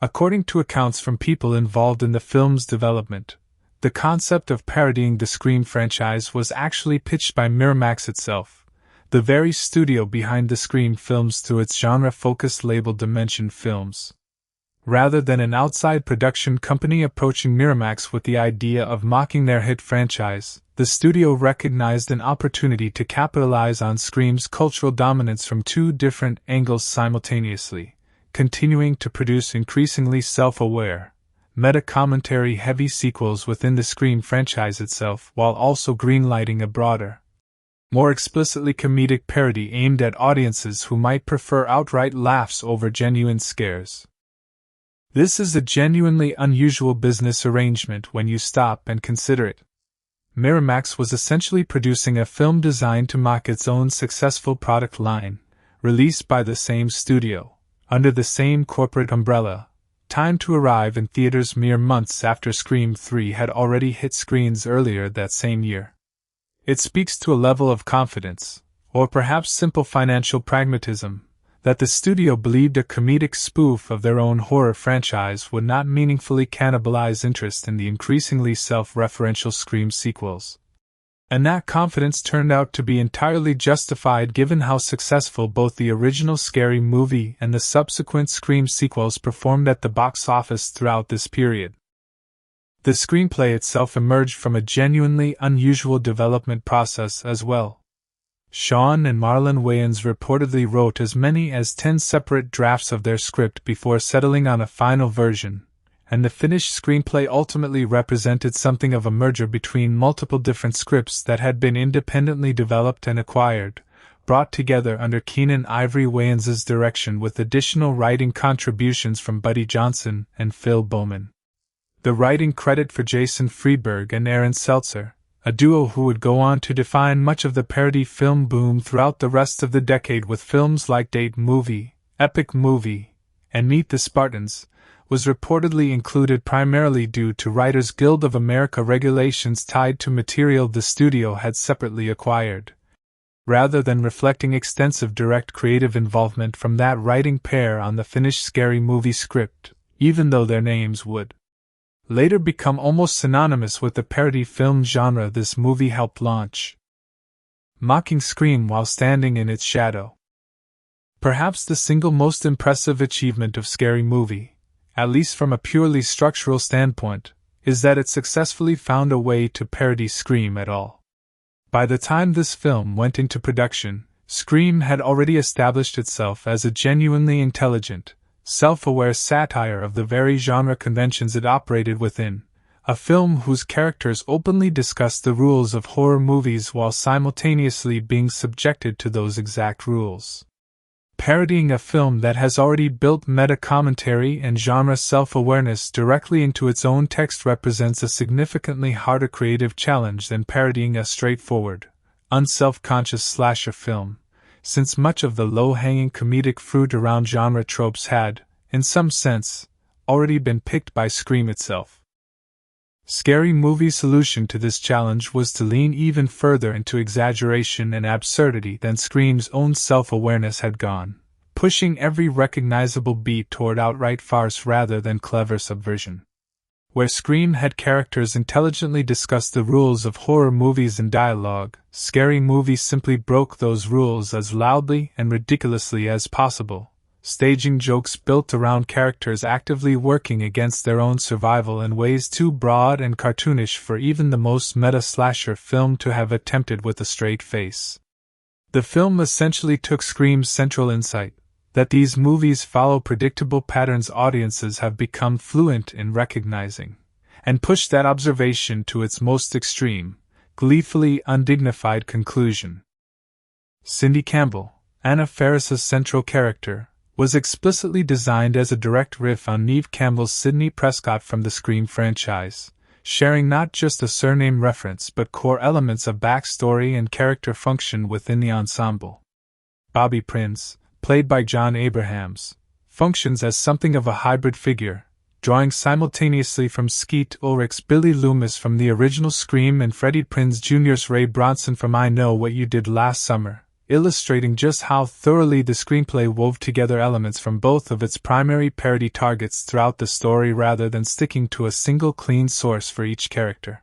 According to accounts from people involved in the film's development, the concept of parodying the Scream franchise was actually pitched by Miramax itself, the very studio behind the Scream films through its genre-focused label Dimension Films. Rather than an outside production company approaching Miramax with the idea of mocking their hit franchise, the studio recognized an opportunity to capitalize on Scream's cultural dominance from two different angles simultaneously, continuing to produce increasingly self-aware, meta-commentary-heavy sequels within the Scream franchise itself while also greenlighting a broader, more explicitly comedic parody aimed at audiences who might prefer outright laughs over genuine scares. This is a genuinely unusual business arrangement when you stop and consider it. Miramax was essentially producing a film designed to mock its own successful product line, released by the same studio, under the same corporate umbrella, timed to arrive in theaters mere months after Scream 3 had already hit screens earlier that same year. It speaks to a level of confidence, or perhaps simple financial pragmatism, that the studio believed a comedic spoof of their own horror franchise would not meaningfully cannibalize interest in the increasingly self-referential Scream sequels. And that confidence turned out to be entirely justified given how successful both the original Scary Movie and the subsequent Scream sequels performed at the box office throughout this period. The screenplay itself emerged from a genuinely unusual development process as well. Sean and Marlon Wayans reportedly wrote as many as 10 separate drafts of their script before settling on a final version, and the finished screenplay ultimately represented something of a merger between multiple different scripts that had been independently developed and acquired, brought together under Keenan Ivory Wayans' direction with additional writing contributions from Buddy Johnson and Phil Bowman. The writing credit for Jason Friedberg and Aaron Seltzer, a duo who would go on to define much of the parody film boom throughout the rest of the decade with films like Date Movie, Epic Movie, and Meet the Spartans, was reportedly included primarily due to Writers Guild of America regulations tied to material the studio had separately acquired, rather than reflecting extensive direct creative involvement from that writing pair on the finished Scary Movie script, even though their names would later become almost synonymous with the parody film genre this movie helped launch. Mocking Scream while standing in its shadow. Perhaps the single most impressive achievement of Scary Movie, at least from a purely structural standpoint, is that it successfully found a way to parody Scream at all. By the time this film went into production, Scream had already established itself as a genuinely intelligent, self-aware satire of the very genre conventions it operated within, a film whose characters openly discussed the rules of horror movies while simultaneously being subjected to those exact rules. Parodying a film that has already built meta-commentary and genre self-awareness directly into its own text represents a significantly harder creative challenge than parodying a straightforward, unself-conscious slasher film, since much of the low-hanging comedic fruit around genre tropes had, in some sense, already been picked by Scream itself. Scary Movie's solution to this challenge was to lean even further into exaggeration and absurdity than Scream's own self-awareness had gone, pushing every recognizable beat toward outright farce rather than clever subversion. Where Scream had characters intelligently discuss the rules of horror movies in dialogue, Scary Movie simply broke those rules as loudly and ridiculously as possible, staging jokes built around characters actively working against their own survival in ways too broad and cartoonish for even the most meta-slasher film to have attempted with a straight face. The film essentially took Scream's central insight, that these movies follow predictable patterns audiences have become fluent in recognizing, and pushed that observation to its most extreme, gleefully undignified conclusion. Cindy Campbell, Anna Faris's central character, was explicitly designed as a direct riff on Neve Campbell's Sidney Prescott from the Scream franchise, sharing not just a surname reference but core elements of backstory and character function within the ensemble. Bobby Prince, played by John Abrahams, functions as something of a hybrid figure, drawing simultaneously from Skeet Ulrich's Billy Loomis from the original Scream and Freddie Prinze Jr.'s Ray Bronson from I Know What You Did Last Summer, illustrating just how thoroughly the screenplay wove together elements from both of its primary parody targets throughout the story rather than sticking to a single clean source for each character.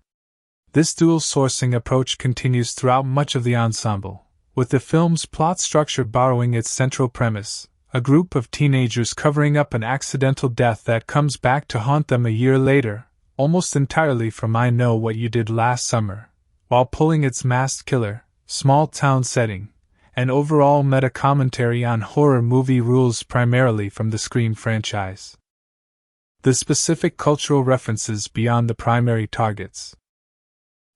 This dual sourcing approach continues throughout much of the ensemble, with the film's plot structure borrowing its central premise, a group of teenagers covering up an accidental death that comes back to haunt them a year later, almost entirely from I Know What You Did Last Summer, while pulling its masked killer, small-town setting, and overall meta-commentary on horror movie rules primarily from the Scream franchise. The specific cultural references beyond the primary targets.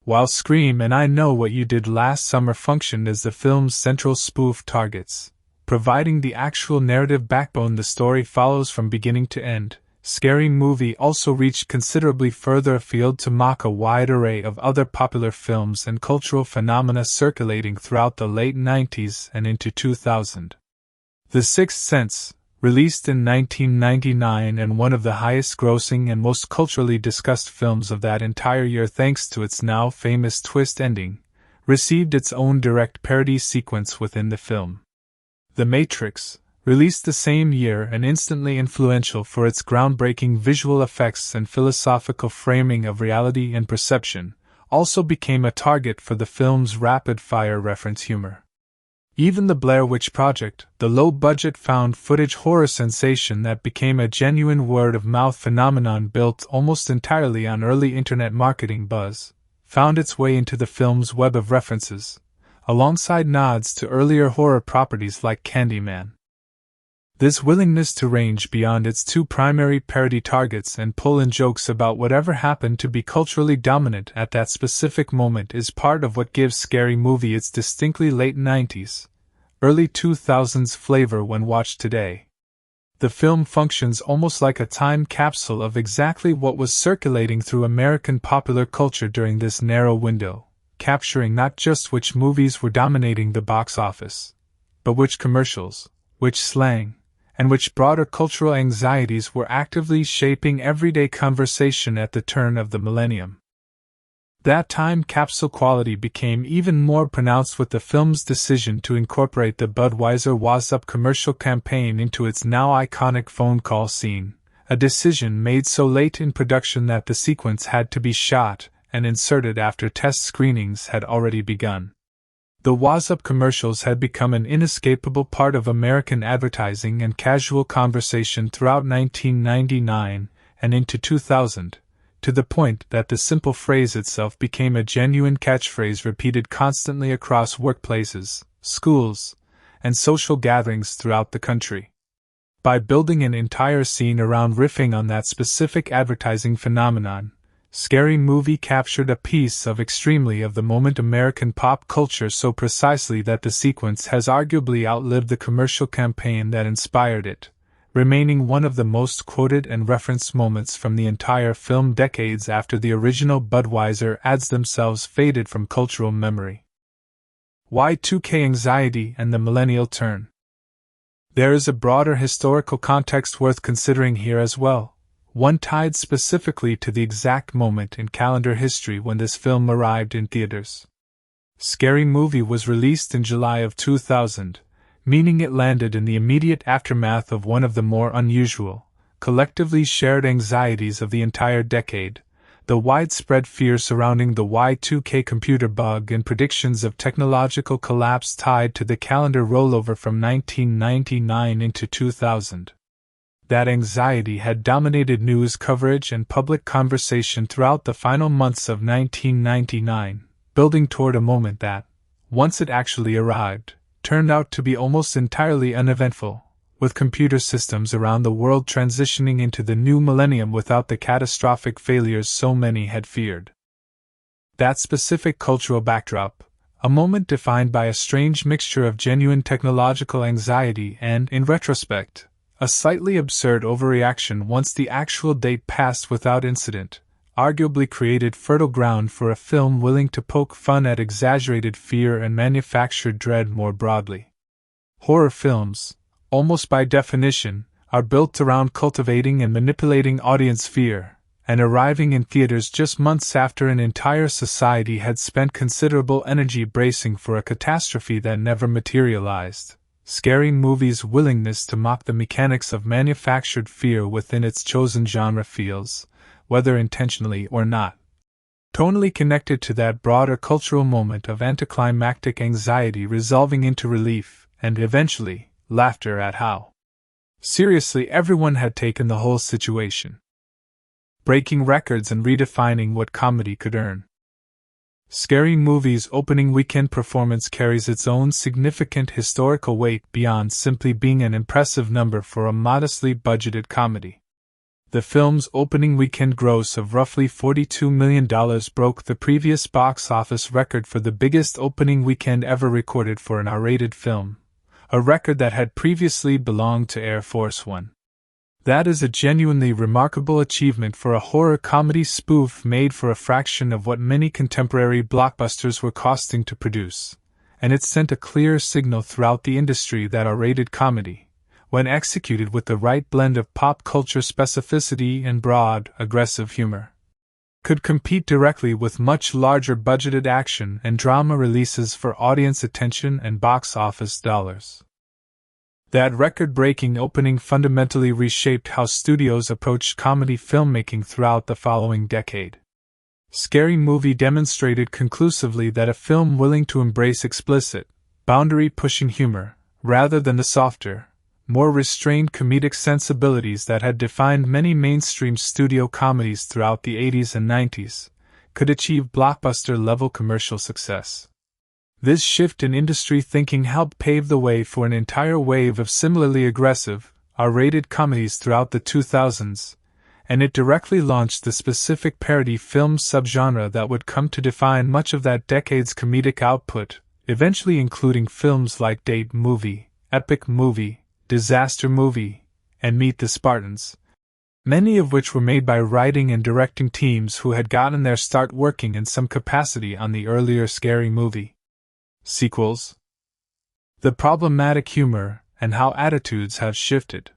While Scream and I Know What You Did Last Summer functioned as the film's central spoof targets, providing the actual narrative backbone the story follows from beginning to end, Scary Movie also reached considerably further afield to mock a wide array of other popular films and cultural phenomena circulating throughout the late 90s and into 2000. The Sixth Sense, released in 1999 and one of the highest-grossing and most culturally discussed films of that entire year thanks to its now famous twist ending, received its own direct parody sequence within the film. The Matrix, released the same year and instantly influential for its groundbreaking visual effects and philosophical framing of reality and perception, also became a target for the film's rapid-fire reference humor. Even the Blair Witch Project, the low-budget found-footage horror sensation that became a genuine word-of-mouth phenomenon built almost entirely on early internet marketing buzz, found its way into the film's web of references, alongside nods to earlier horror properties like Candyman. This willingness to range beyond its two primary parody targets and pull in jokes about whatever happened to be culturally dominant at that specific moment is part of what gives Scary Movie its distinctly late 90s, early 2000s flavor when watched today. The film functions almost like a time capsule of exactly what was circulating through American popular culture during this narrow window, capturing not just which movies were dominating the box office, but which commercials, which slang, and which broader cultural anxieties were actively shaping everyday conversation at the turn of the millennium. That time capsule quality became even more pronounced with the film's decision to incorporate the Budweiser What's Up commercial campaign into its now iconic phone call scene, a decision made so late in production that the sequence had to be shot and inserted after test screenings had already begun. The What's Up commercials had become an inescapable part of American advertising and casual conversation throughout 1999 and into 2000. To the point that the simple phrase itself became a genuine catchphrase repeated constantly across workplaces, schools, and social gatherings throughout the country. By building an entire scene around riffing on that specific advertising phenomenon, Scary Movie captured a piece of extremely of the moment American pop culture so precisely that the sequence has arguably outlived the commercial campaign that inspired it, remaining one of the most quoted and referenced moments from the entire film decades after the original Budweiser ads themselves faded from cultural memory. Y2K anxiety and the millennial turn. There is a broader historical context worth considering here as well, one tied specifically to the exact moment in calendar history when this film arrived in theaters. Scary Movie was released in July of 2000, meaning it landed in the immediate aftermath of one of the more unusual, collectively shared anxieties of the entire decade, the widespread fear surrounding the Y2K computer bug and predictions of technological collapse tied to the calendar rollover from 1999 into 2000. That anxiety had dominated news coverage and public conversation throughout the final months of 1999, building toward a moment that, once it actually arrived, turned out to be almost entirely uneventful, with computer systems around the world transitioning into the new millennium without the catastrophic failures so many had feared. That specific cultural backdrop, a moment defined by a strange mixture of genuine technological anxiety and, in retrospect, a slightly absurd overreaction once the actual date passed without incident, arguably created fertile ground for a film willing to poke fun at exaggerated fear and manufactured dread more broadly. Horror films, almost by definition, are built around cultivating and manipulating audience fear, and arriving in theaters just months after an entire society had spent considerable energy bracing for a catastrophe that never materialized. Scary Movie's willingness to mock the mechanics of manufactured fear within its chosen genre feels, whether intentionally or not, tonally connected to that broader cultural moment of anticlimactic anxiety resolving into relief, and eventually, laughter at how seriously everyone had taken the whole situation. Breaking records and redefining what comedy could earn. Scary Movie's opening weekend performance carries its own significant historical weight beyond simply being an impressive number for a modestly budgeted comedy. The film's opening weekend gross of roughly $42 million broke the previous box office record for the biggest opening weekend ever recorded for an R-rated film, a record that had previously belonged to Air Force One. That is a genuinely remarkable achievement for a horror comedy spoof made for a fraction of what many contemporary blockbusters were costing to produce, and it sent a clear signal throughout the industry that R-rated comedy, when executed with the right blend of pop culture specificity and broad, aggressive humor, could compete directly with much larger budgeted action and drama releases for audience attention and box office dollars. That record-breaking opening fundamentally reshaped how studios approached comedy filmmaking throughout the following decade. Scary Movie demonstrated conclusively that a film willing to embrace explicit, boundary-pushing humor, rather than the softer, more restrained comedic sensibilities that had defined many mainstream studio comedies throughout the 80s and 90s, could achieve blockbuster-level commercial success. This shift in industry thinking helped pave the way for an entire wave of similarly aggressive, R-rated comedies throughout the 2000s, and it directly launched the specific parody film subgenre that would come to define much of that decade's comedic output, eventually including films like Date Movie, Epic Movie, Disaster Movie, and Meet the Spartans. many of which were made by writing and directing teams who had gotten their start working in some capacity on the earlier Scary Movie sequels. The problematic humor and how attitudes have shifted.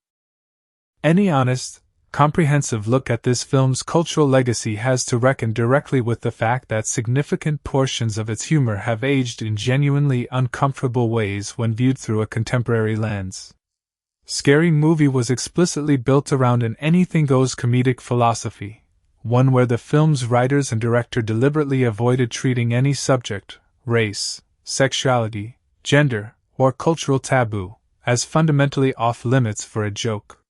Any honest, comprehensive look at this film's cultural legacy has to reckon directly with the fact that significant portions of its humor have aged in genuinely uncomfortable ways when viewed through a contemporary lens. Scary Movie was explicitly built around an anything-goes comedic philosophy, one where the film's writers and director deliberately avoided treating any subject, race, sexuality, gender, or cultural taboo, as fundamentally off-limits for a joke.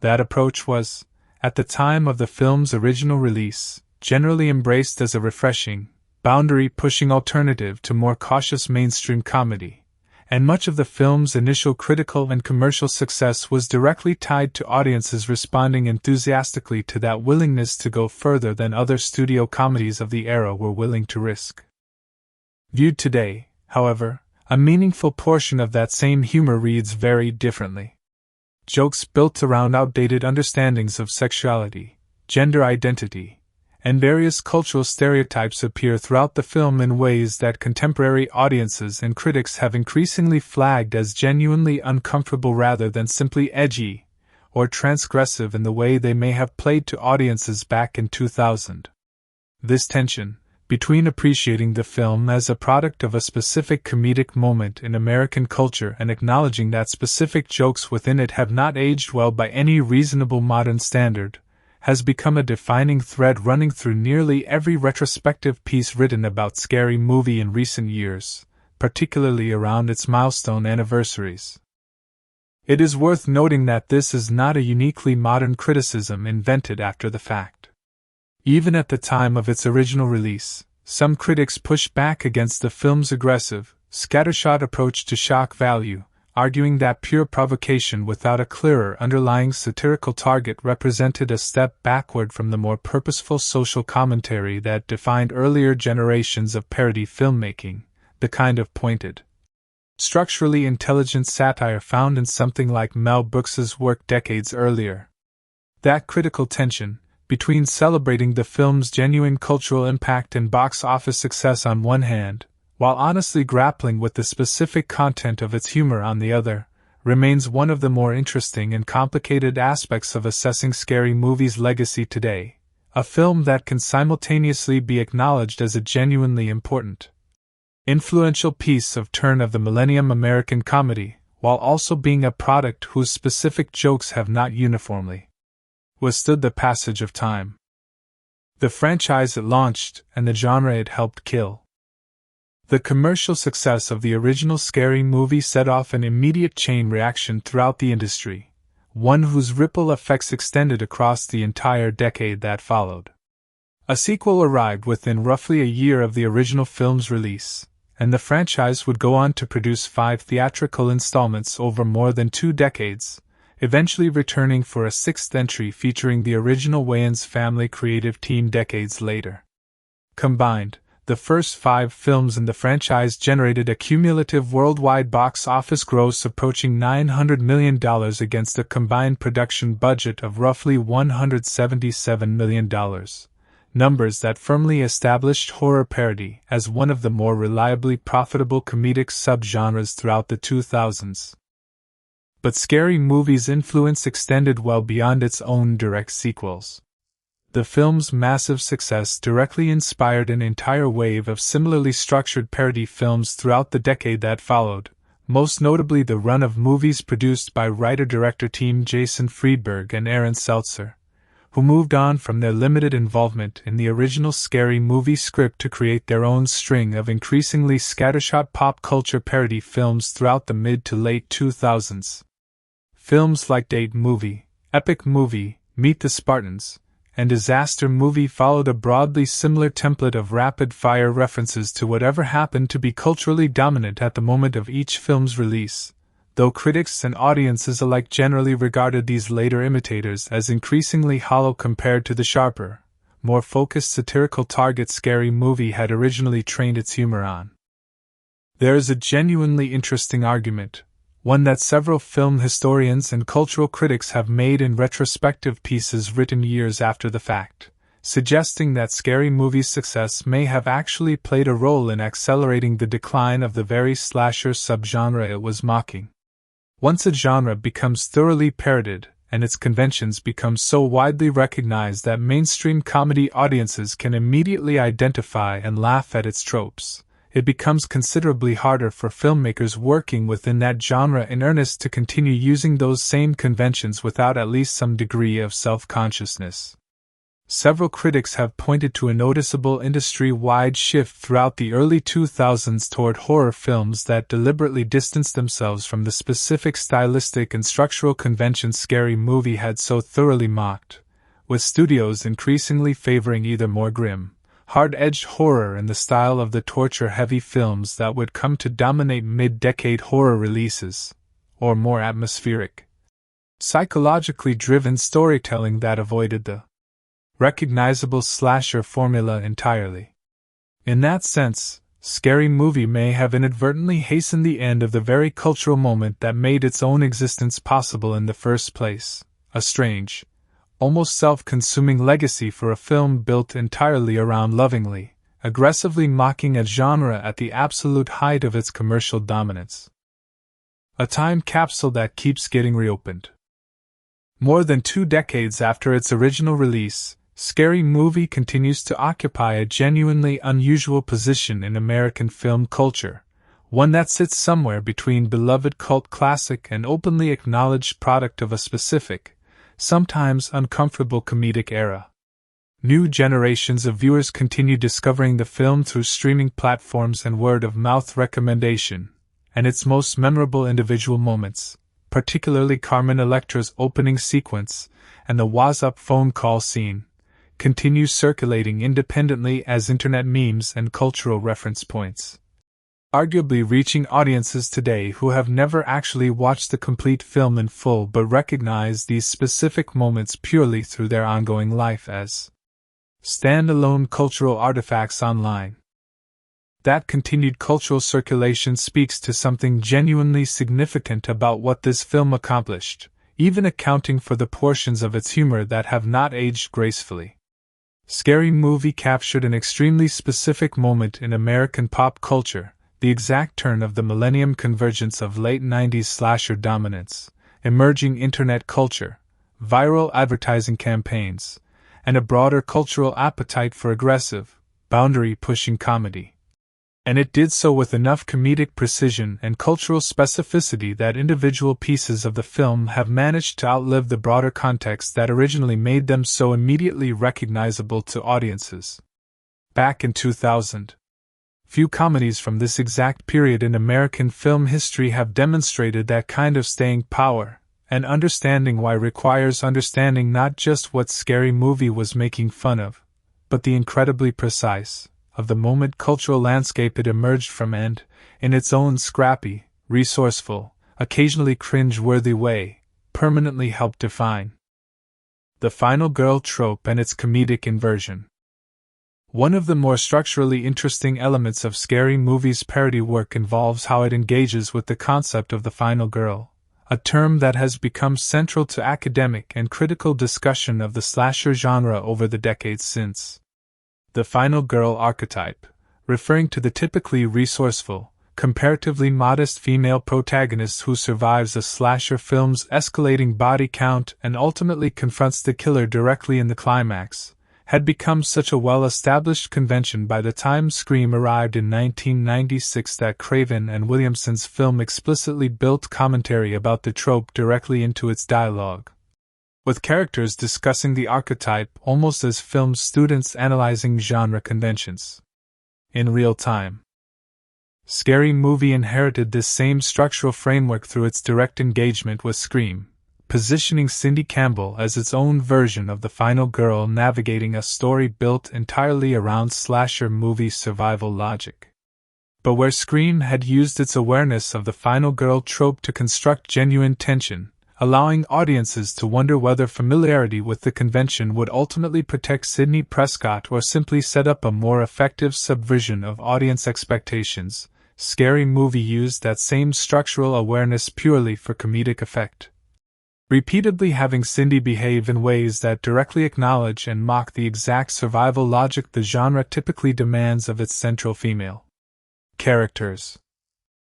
That approach was, at the time of the film's original release, generally embraced as a refreshing, boundary-pushing alternative to more cautious mainstream comedy, and much of the film's initial critical and commercial success was directly tied to audiences responding enthusiastically to that willingness to go further than other studio comedies of the era were willing to risk. Viewed today, however, a meaningful portion of that same humor reads very differently. Jokes built around outdated understandings of sexuality, gender identity, and various cultural stereotypes appear throughout the film in ways that contemporary audiences and critics have increasingly flagged as genuinely uncomfortable rather than simply edgy or transgressive in the way they may have played to audiences back in 2000. This tension, between appreciating the film as a product of a specific comedic moment in American culture and acknowledging that specific jokes within it have not aged well by any reasonable modern standard, has become a defining thread running through nearly every retrospective piece written about Scary Movie in recent years, particularly around its milestone anniversaries. It is worth noting that this is not a uniquely modern criticism invented after the fact. Even at the time of its original release, some critics pushed back against the film's aggressive, scattershot approach to shock value, arguing that pure provocation without a clearer underlying satirical target represented a step backward from the more purposeful social commentary that defined earlier generations of parody filmmaking, the kind of pointed, structurally intelligent satire found in something like Mel Brooks's work decades earlier. That critical tension, between celebrating the film's genuine cultural impact and box office success on one hand, while honestly grappling with the specific content of its humor on the other, remains one of the more interesting and complicated aspects of assessing Scary Movie's legacy today, a film that can simultaneously be acknowledged as a genuinely important, influential piece of turn-of-the-millennium American comedy, while also being a product whose specific jokes have not uniformly withstood the passage of time. The franchise it launched and the genre it helped kill. The commercial success of the original Scary Movie set off an immediate chain reaction throughout the industry, one whose ripple effects extended across the entire decade that followed. A sequel arrived within roughly a year of the original film's release, and the franchise would go on to produce 5 theatrical installments over more than 2 decades, eventually returning for a 6th entry featuring the original Wayans family creative team decades later. Combined, the first 5 films in the franchise generated a cumulative worldwide box office gross approaching $900 million against a combined production budget of roughly $177 million, numbers that firmly established horror parody as one of the more reliably profitable comedic subgenres throughout the 2000s. But Scary Movie's influence extended well beyond its own direct sequels. The film's massive success directly inspired an entire wave of similarly structured parody films throughout the decade that followed, most notably the run of movies produced by writer-director team Jason Friedberg and Aaron Seltzer, who moved on from their limited involvement in the original Scary Movie script to create their own string of increasingly scattershot pop culture parody films throughout the mid to late 2000s. Films like Date Movie, Epic Movie, Meet the Spartans, and Disaster Movie followed a broadly similar template of rapid-fire references to whatever happened to be culturally dominant at the moment of each film's release, though critics and audiences alike generally regarded these later imitators as increasingly hollow compared to the sharper, more focused satirical target Scary Movie had originally trained its humor on. There is a genuinely interesting argument, one that several film historians and cultural critics have made in retrospective pieces written years after the fact, suggesting that Scary Movie's success may have actually played a role in accelerating the decline of the very slasher subgenre it was mocking. Once a genre becomes thoroughly parodied, and its conventions become so widely recognized that mainstream comedy audiences can immediately identify and laugh at its tropes, it becomes considerably harder for filmmakers working within that genre in earnest to continue using those same conventions without at least some degree of self-consciousness. Several critics have pointed to a noticeable industry-wide shift throughout the early 2000s toward horror films that deliberately distanced themselves from the specific stylistic and structural conventions Scary Movie had so thoroughly mocked, with studios increasingly favoring either more grim, hard-edged horror in the style of the torture-heavy films that would come to dominate mid-decade horror releases, or more atmospheric, psychologically driven storytelling that avoided the recognizable slasher formula entirely. In that sense, Scary Movie may have inadvertently hastened the end of the very cultural moment that made its own existence possible in the first place, a strange, almost self-consuming legacy for a film built entirely around lovingly, aggressively mocking a genre at the absolute height of its commercial dominance. A time capsule that keeps getting reopened. More than 2 decades after its original release, Scary Movie continues to occupy a genuinely unusual position in American film culture, one that sits somewhere between beloved cult classic and openly acknowledged product of a specific, sometimes uncomfortable comedic era. New generations of viewers continue discovering the film through streaming platforms and word-of-mouth recommendation, and its most memorable individual moments, particularly Carmen Electra's opening sequence and the "What's Up" phone call scene, continue circulating independently as internet memes and cultural reference points, arguably reaching audiences today who have never actually watched the complete film in full but recognize these specific moments purely through their ongoing life as standalone cultural artifacts online. That continued cultural circulation speaks to something genuinely significant about what this film accomplished, even accounting for the portions of its humor that have not aged gracefully. Scary Movie captured an extremely specific moment in American pop culture, the exact turn of the millennium convergence of late 90s slasher dominance, emerging internet culture, viral advertising campaigns, and a broader cultural appetite for aggressive, boundary-pushing comedy. And it did so with enough comedic precision and cultural specificity that individual pieces of the film have managed to outlive the broader context that originally made them so immediately recognizable to audiences. Back in 2000, few comedies from this exact period in American film history have demonstrated that kind of staying power, and understanding why requires understanding not just what Scary Movie was making fun of, but the incredibly precise, of the moment cultural landscape it emerged from and, in its own scrappy, resourceful, occasionally cringe-worthy way, permanently helped define the final girl trope and its comedic inversion. One of the more structurally interesting elements of Scary Movie's parody work involves how it engages with the concept of the final girl, a term that has become central to academic and critical discussion of the slasher genre over the decades since. The final girl archetype, referring to the typically resourceful, comparatively modest female protagonist who survives a slasher film's escalating body count and ultimately confronts the killer directly in the climax, had become such a well-established convention by the time Scream arrived in 1996 that Craven and Williamson's film explicitly built commentary about the trope directly into its dialogue, with characters discussing the archetype almost as film students analyzing genre conventions in real time. Scary Movie inherited this same structural framework through its direct engagement with Scream, positioning Cindy Campbell as its own version of the final girl navigating a story built entirely around slasher movie survival logic. But where Scream had used its awareness of the final girl trope to construct genuine tension, allowing audiences to wonder whether familiarity with the convention would ultimately protect Sidney Prescott or simply set up a more effective subversion of audience expectations, Scary Movie used that same structural awareness purely for comedic effect, repeatedly having Cindy behave in ways that directly acknowledge and mock the exact survival logic the genre typically demands of its central female characters.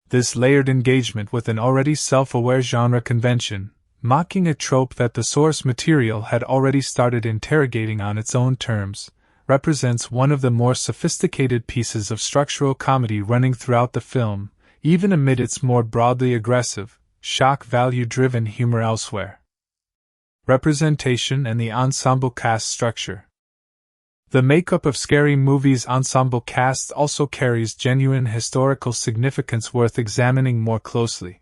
This layered engagement with an already self-aware genre convention, mocking a trope that the source material had already started interrogating on its own terms, represents one of the more sophisticated pieces of structural comedy running throughout the film, even amid its more broadly aggressive, shock value-driven humor elsewhere. Representation and the ensemble cast structure. The makeup of Scary Movie's ensemble cast also carries genuine historical significance worth examining more closely.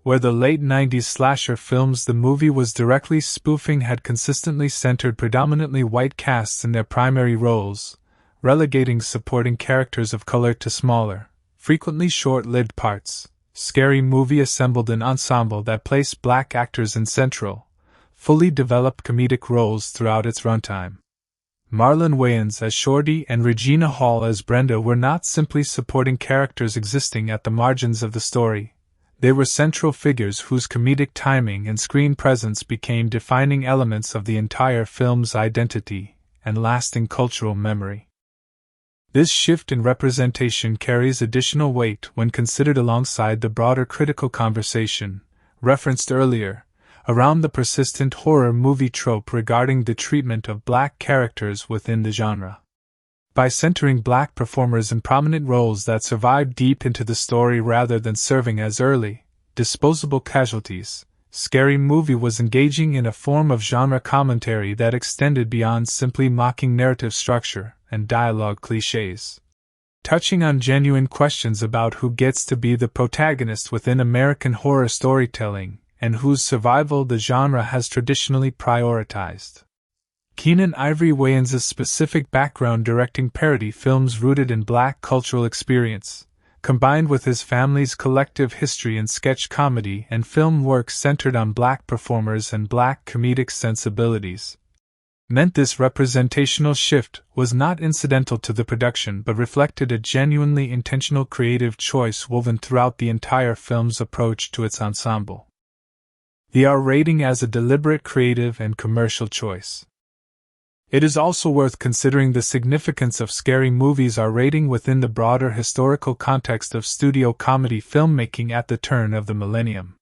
Where the late 90s slasher films the movie was directly spoofing had consistently centered predominantly white casts in their primary roles, relegating supporting characters of color to smaller, frequently short-lived parts, Scary Movie assembled an ensemble that placed black actors in central, fully developed comedic roles throughout its runtime. Marlon Wayans as Shorty and Regina Hall as Brenda were not simply supporting characters existing at the margins of the story. They were central figures whose comedic timing and screen presence became defining elements of the entire film's identity and lasting cultural memory. This shift in representation carries additional weight when considered alongside the broader critical conversation, referenced earlier, around the persistent horror movie trope regarding the treatment of black characters within the genre. By centering black performers in prominent roles that survive deep into the story rather than serving as early, disposable casualties, Scary Movie was engaging in a form of genre commentary that extended beyond simply mocking narrative structure and dialogue clichés. Touching on genuine questions about who gets to be the protagonist within American horror storytelling, and whose survival the genre has traditionally prioritized. Keenan Ivory Wayans' specific background directing parody films rooted in black cultural experience, combined with his family's collective history in sketch comedy and film work centered on black performers and black comedic sensibilities, meant this representational shift was not incidental to the production but reflected a genuinely intentional creative choice woven throughout the entire film's approach to its ensemble. The R rating as a deliberate creative and commercial choice. It is also worth considering the significance of Scary Movie's R rating within the broader historical context of studio comedy filmmaking at the turn of the millennium.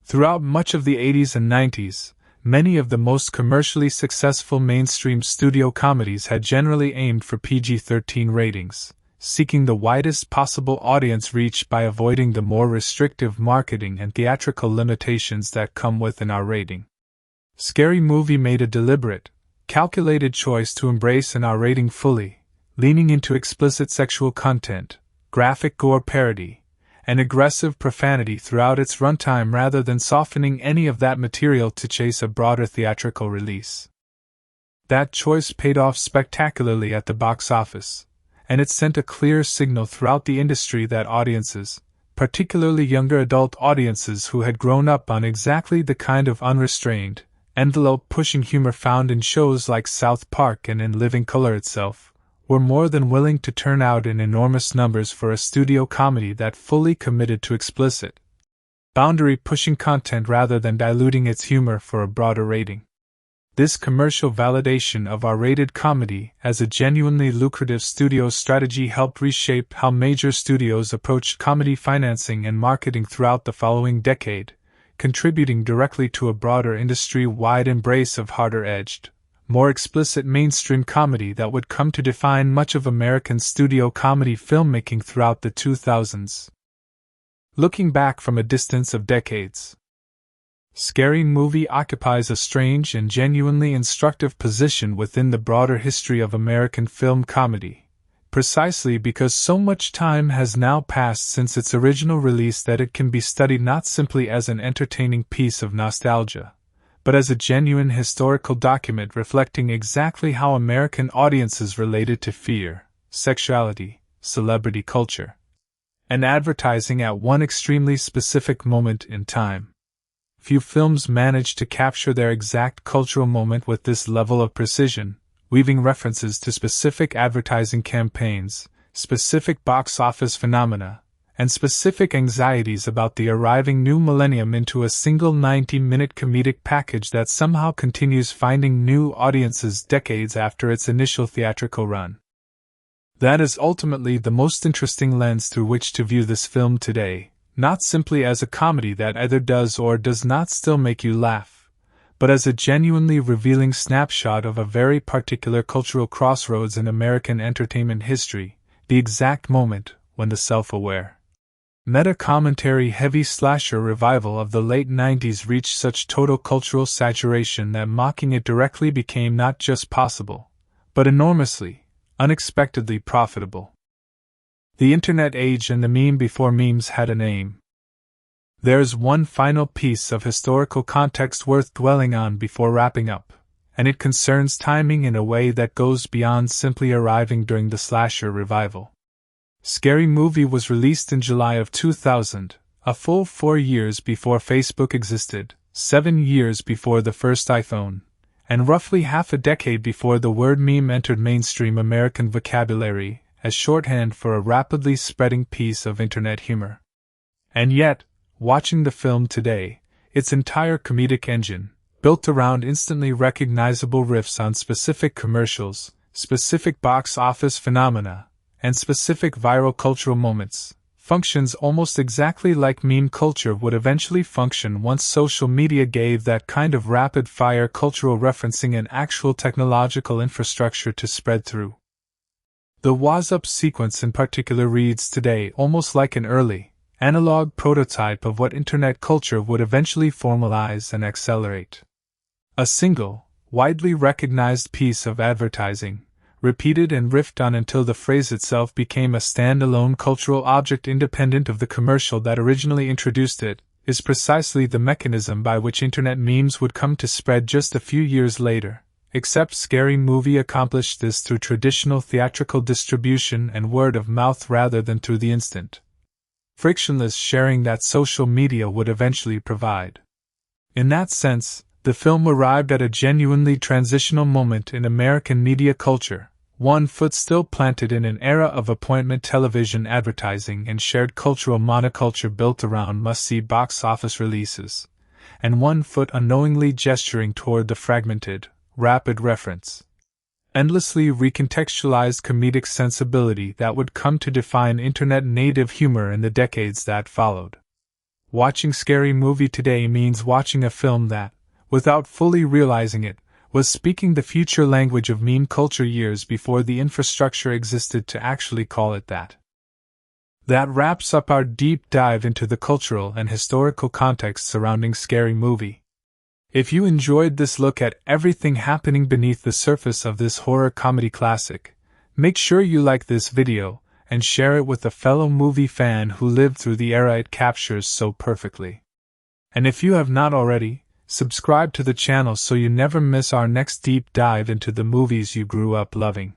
Throughout much of the 80s and 90s, many of the most commercially successful mainstream studio comedies had generally aimed for PG-13 ratings, seeking the widest possible audience reach by avoiding the more restrictive marketing and theatrical limitations that come with an R rating. Scary Movie made a deliberate, calculated choice to embrace an R rating fully, leaning into explicit sexual content, graphic gore parody, and aggressive profanity throughout its runtime rather than softening any of that material to chase a broader theatrical release. That choice paid off spectacularly at the box office, and it sent a clear signal throughout the industry that audiences, particularly younger adult audiences who had grown up on exactly the kind of unrestrained, envelope-pushing humor found in shows like South Park and in Living Color itself, were more than willing to turn out in enormous numbers for a studio comedy that fully committed to explicit, boundary-pushing content rather than diluting its humor for a broader rating. This commercial validation of R-rated comedy as a genuinely lucrative studio strategy helped reshape how major studios approached comedy financing and marketing throughout the following decade, contributing directly to a broader industry-wide embrace of harder-edged, more explicit mainstream comedy that would come to define much of American studio comedy filmmaking throughout the 2000s. Looking back from a distance of decades, Scary Movie occupies a strange and genuinely instructive position within the broader history of American film comedy, precisely because so much time has now passed since its original release that it can be studied not simply as an entertaining piece of nostalgia, but as a genuine historical document reflecting exactly how American audiences related to fear, sexuality, celebrity culture, and advertising at one extremely specific moment in time. Few films manage to capture their exact cultural moment with this level of precision, weaving references to specific advertising campaigns, specific box office phenomena, and specific anxieties about the arriving new millennium into a single 90-minute comedic package that somehow continues finding new audiences decades after its initial theatrical run. That is ultimately the most interesting lens through which to view this film today, not simply as a comedy that either does or does not still make you laugh, but as a genuinely revealing snapshot of a very particular cultural crossroads in American entertainment history, the exact moment when the self-aware, meta-commentary heavy slasher revival of the late 90s reached such total cultural saturation that mocking it directly became not just possible, but enormously, unexpectedly profitable. The internet age and the meme before memes had a name. There's one final piece of historical context worth dwelling on before wrapping up, and it concerns timing in a way that goes beyond simply arriving during the slasher revival. Scary Movie was released in July of 2000, a full 4 years before Facebook existed, 7 years before the first iPhone, and roughly half a decade before the word meme entered mainstream American vocabulary as shorthand for a rapidly spreading piece of internet humor. And yet, watching the film today, its entire comedic engine, built around instantly recognizable riffs on specific commercials, specific box office phenomena, and specific viral cultural moments, functions almost exactly like meme culture would eventually function once social media gave that kind of rapid-fire cultural referencing and actual technological infrastructure to spread through. The What's Up sequence in particular reads today almost like an early, analog prototype of what internet culture would eventually formalize and accelerate. A single, widely recognized piece of advertising, repeated and riffed on until the phrase itself became a standalone cultural object independent of the commercial that originally introduced it, is precisely the mechanism by which internet memes would come to spread just a few years later, except Scary Movie accomplished this through traditional theatrical distribution and word of mouth rather than through the instant, frictionless sharing that social media would eventually provide. In that sense, the film arrived at a genuinely transitional moment in American media culture, one foot still planted in an era of appointment television advertising and shared cultural monoculture built around must-see box office releases, and one foot unknowingly gesturing toward the fragmented, rapid reference, endlessly recontextualized comedic sensibility that would come to define internet-native humor in the decades that followed. Watching Scary Movie today means watching a film that, without fully realizing it, was speaking the future language of meme culture years before the infrastructure existed to actually call it that. That wraps up our deep dive into the cultural and historical context surrounding Scary Movie. If you enjoyed this look at everything happening beneath the surface of this horror comedy classic, make sure you like this video and share it with a fellow movie fan who lived through the era it captures so perfectly. And if you have not already, subscribe to the channel so you never miss our next deep dive into the movies you grew up loving.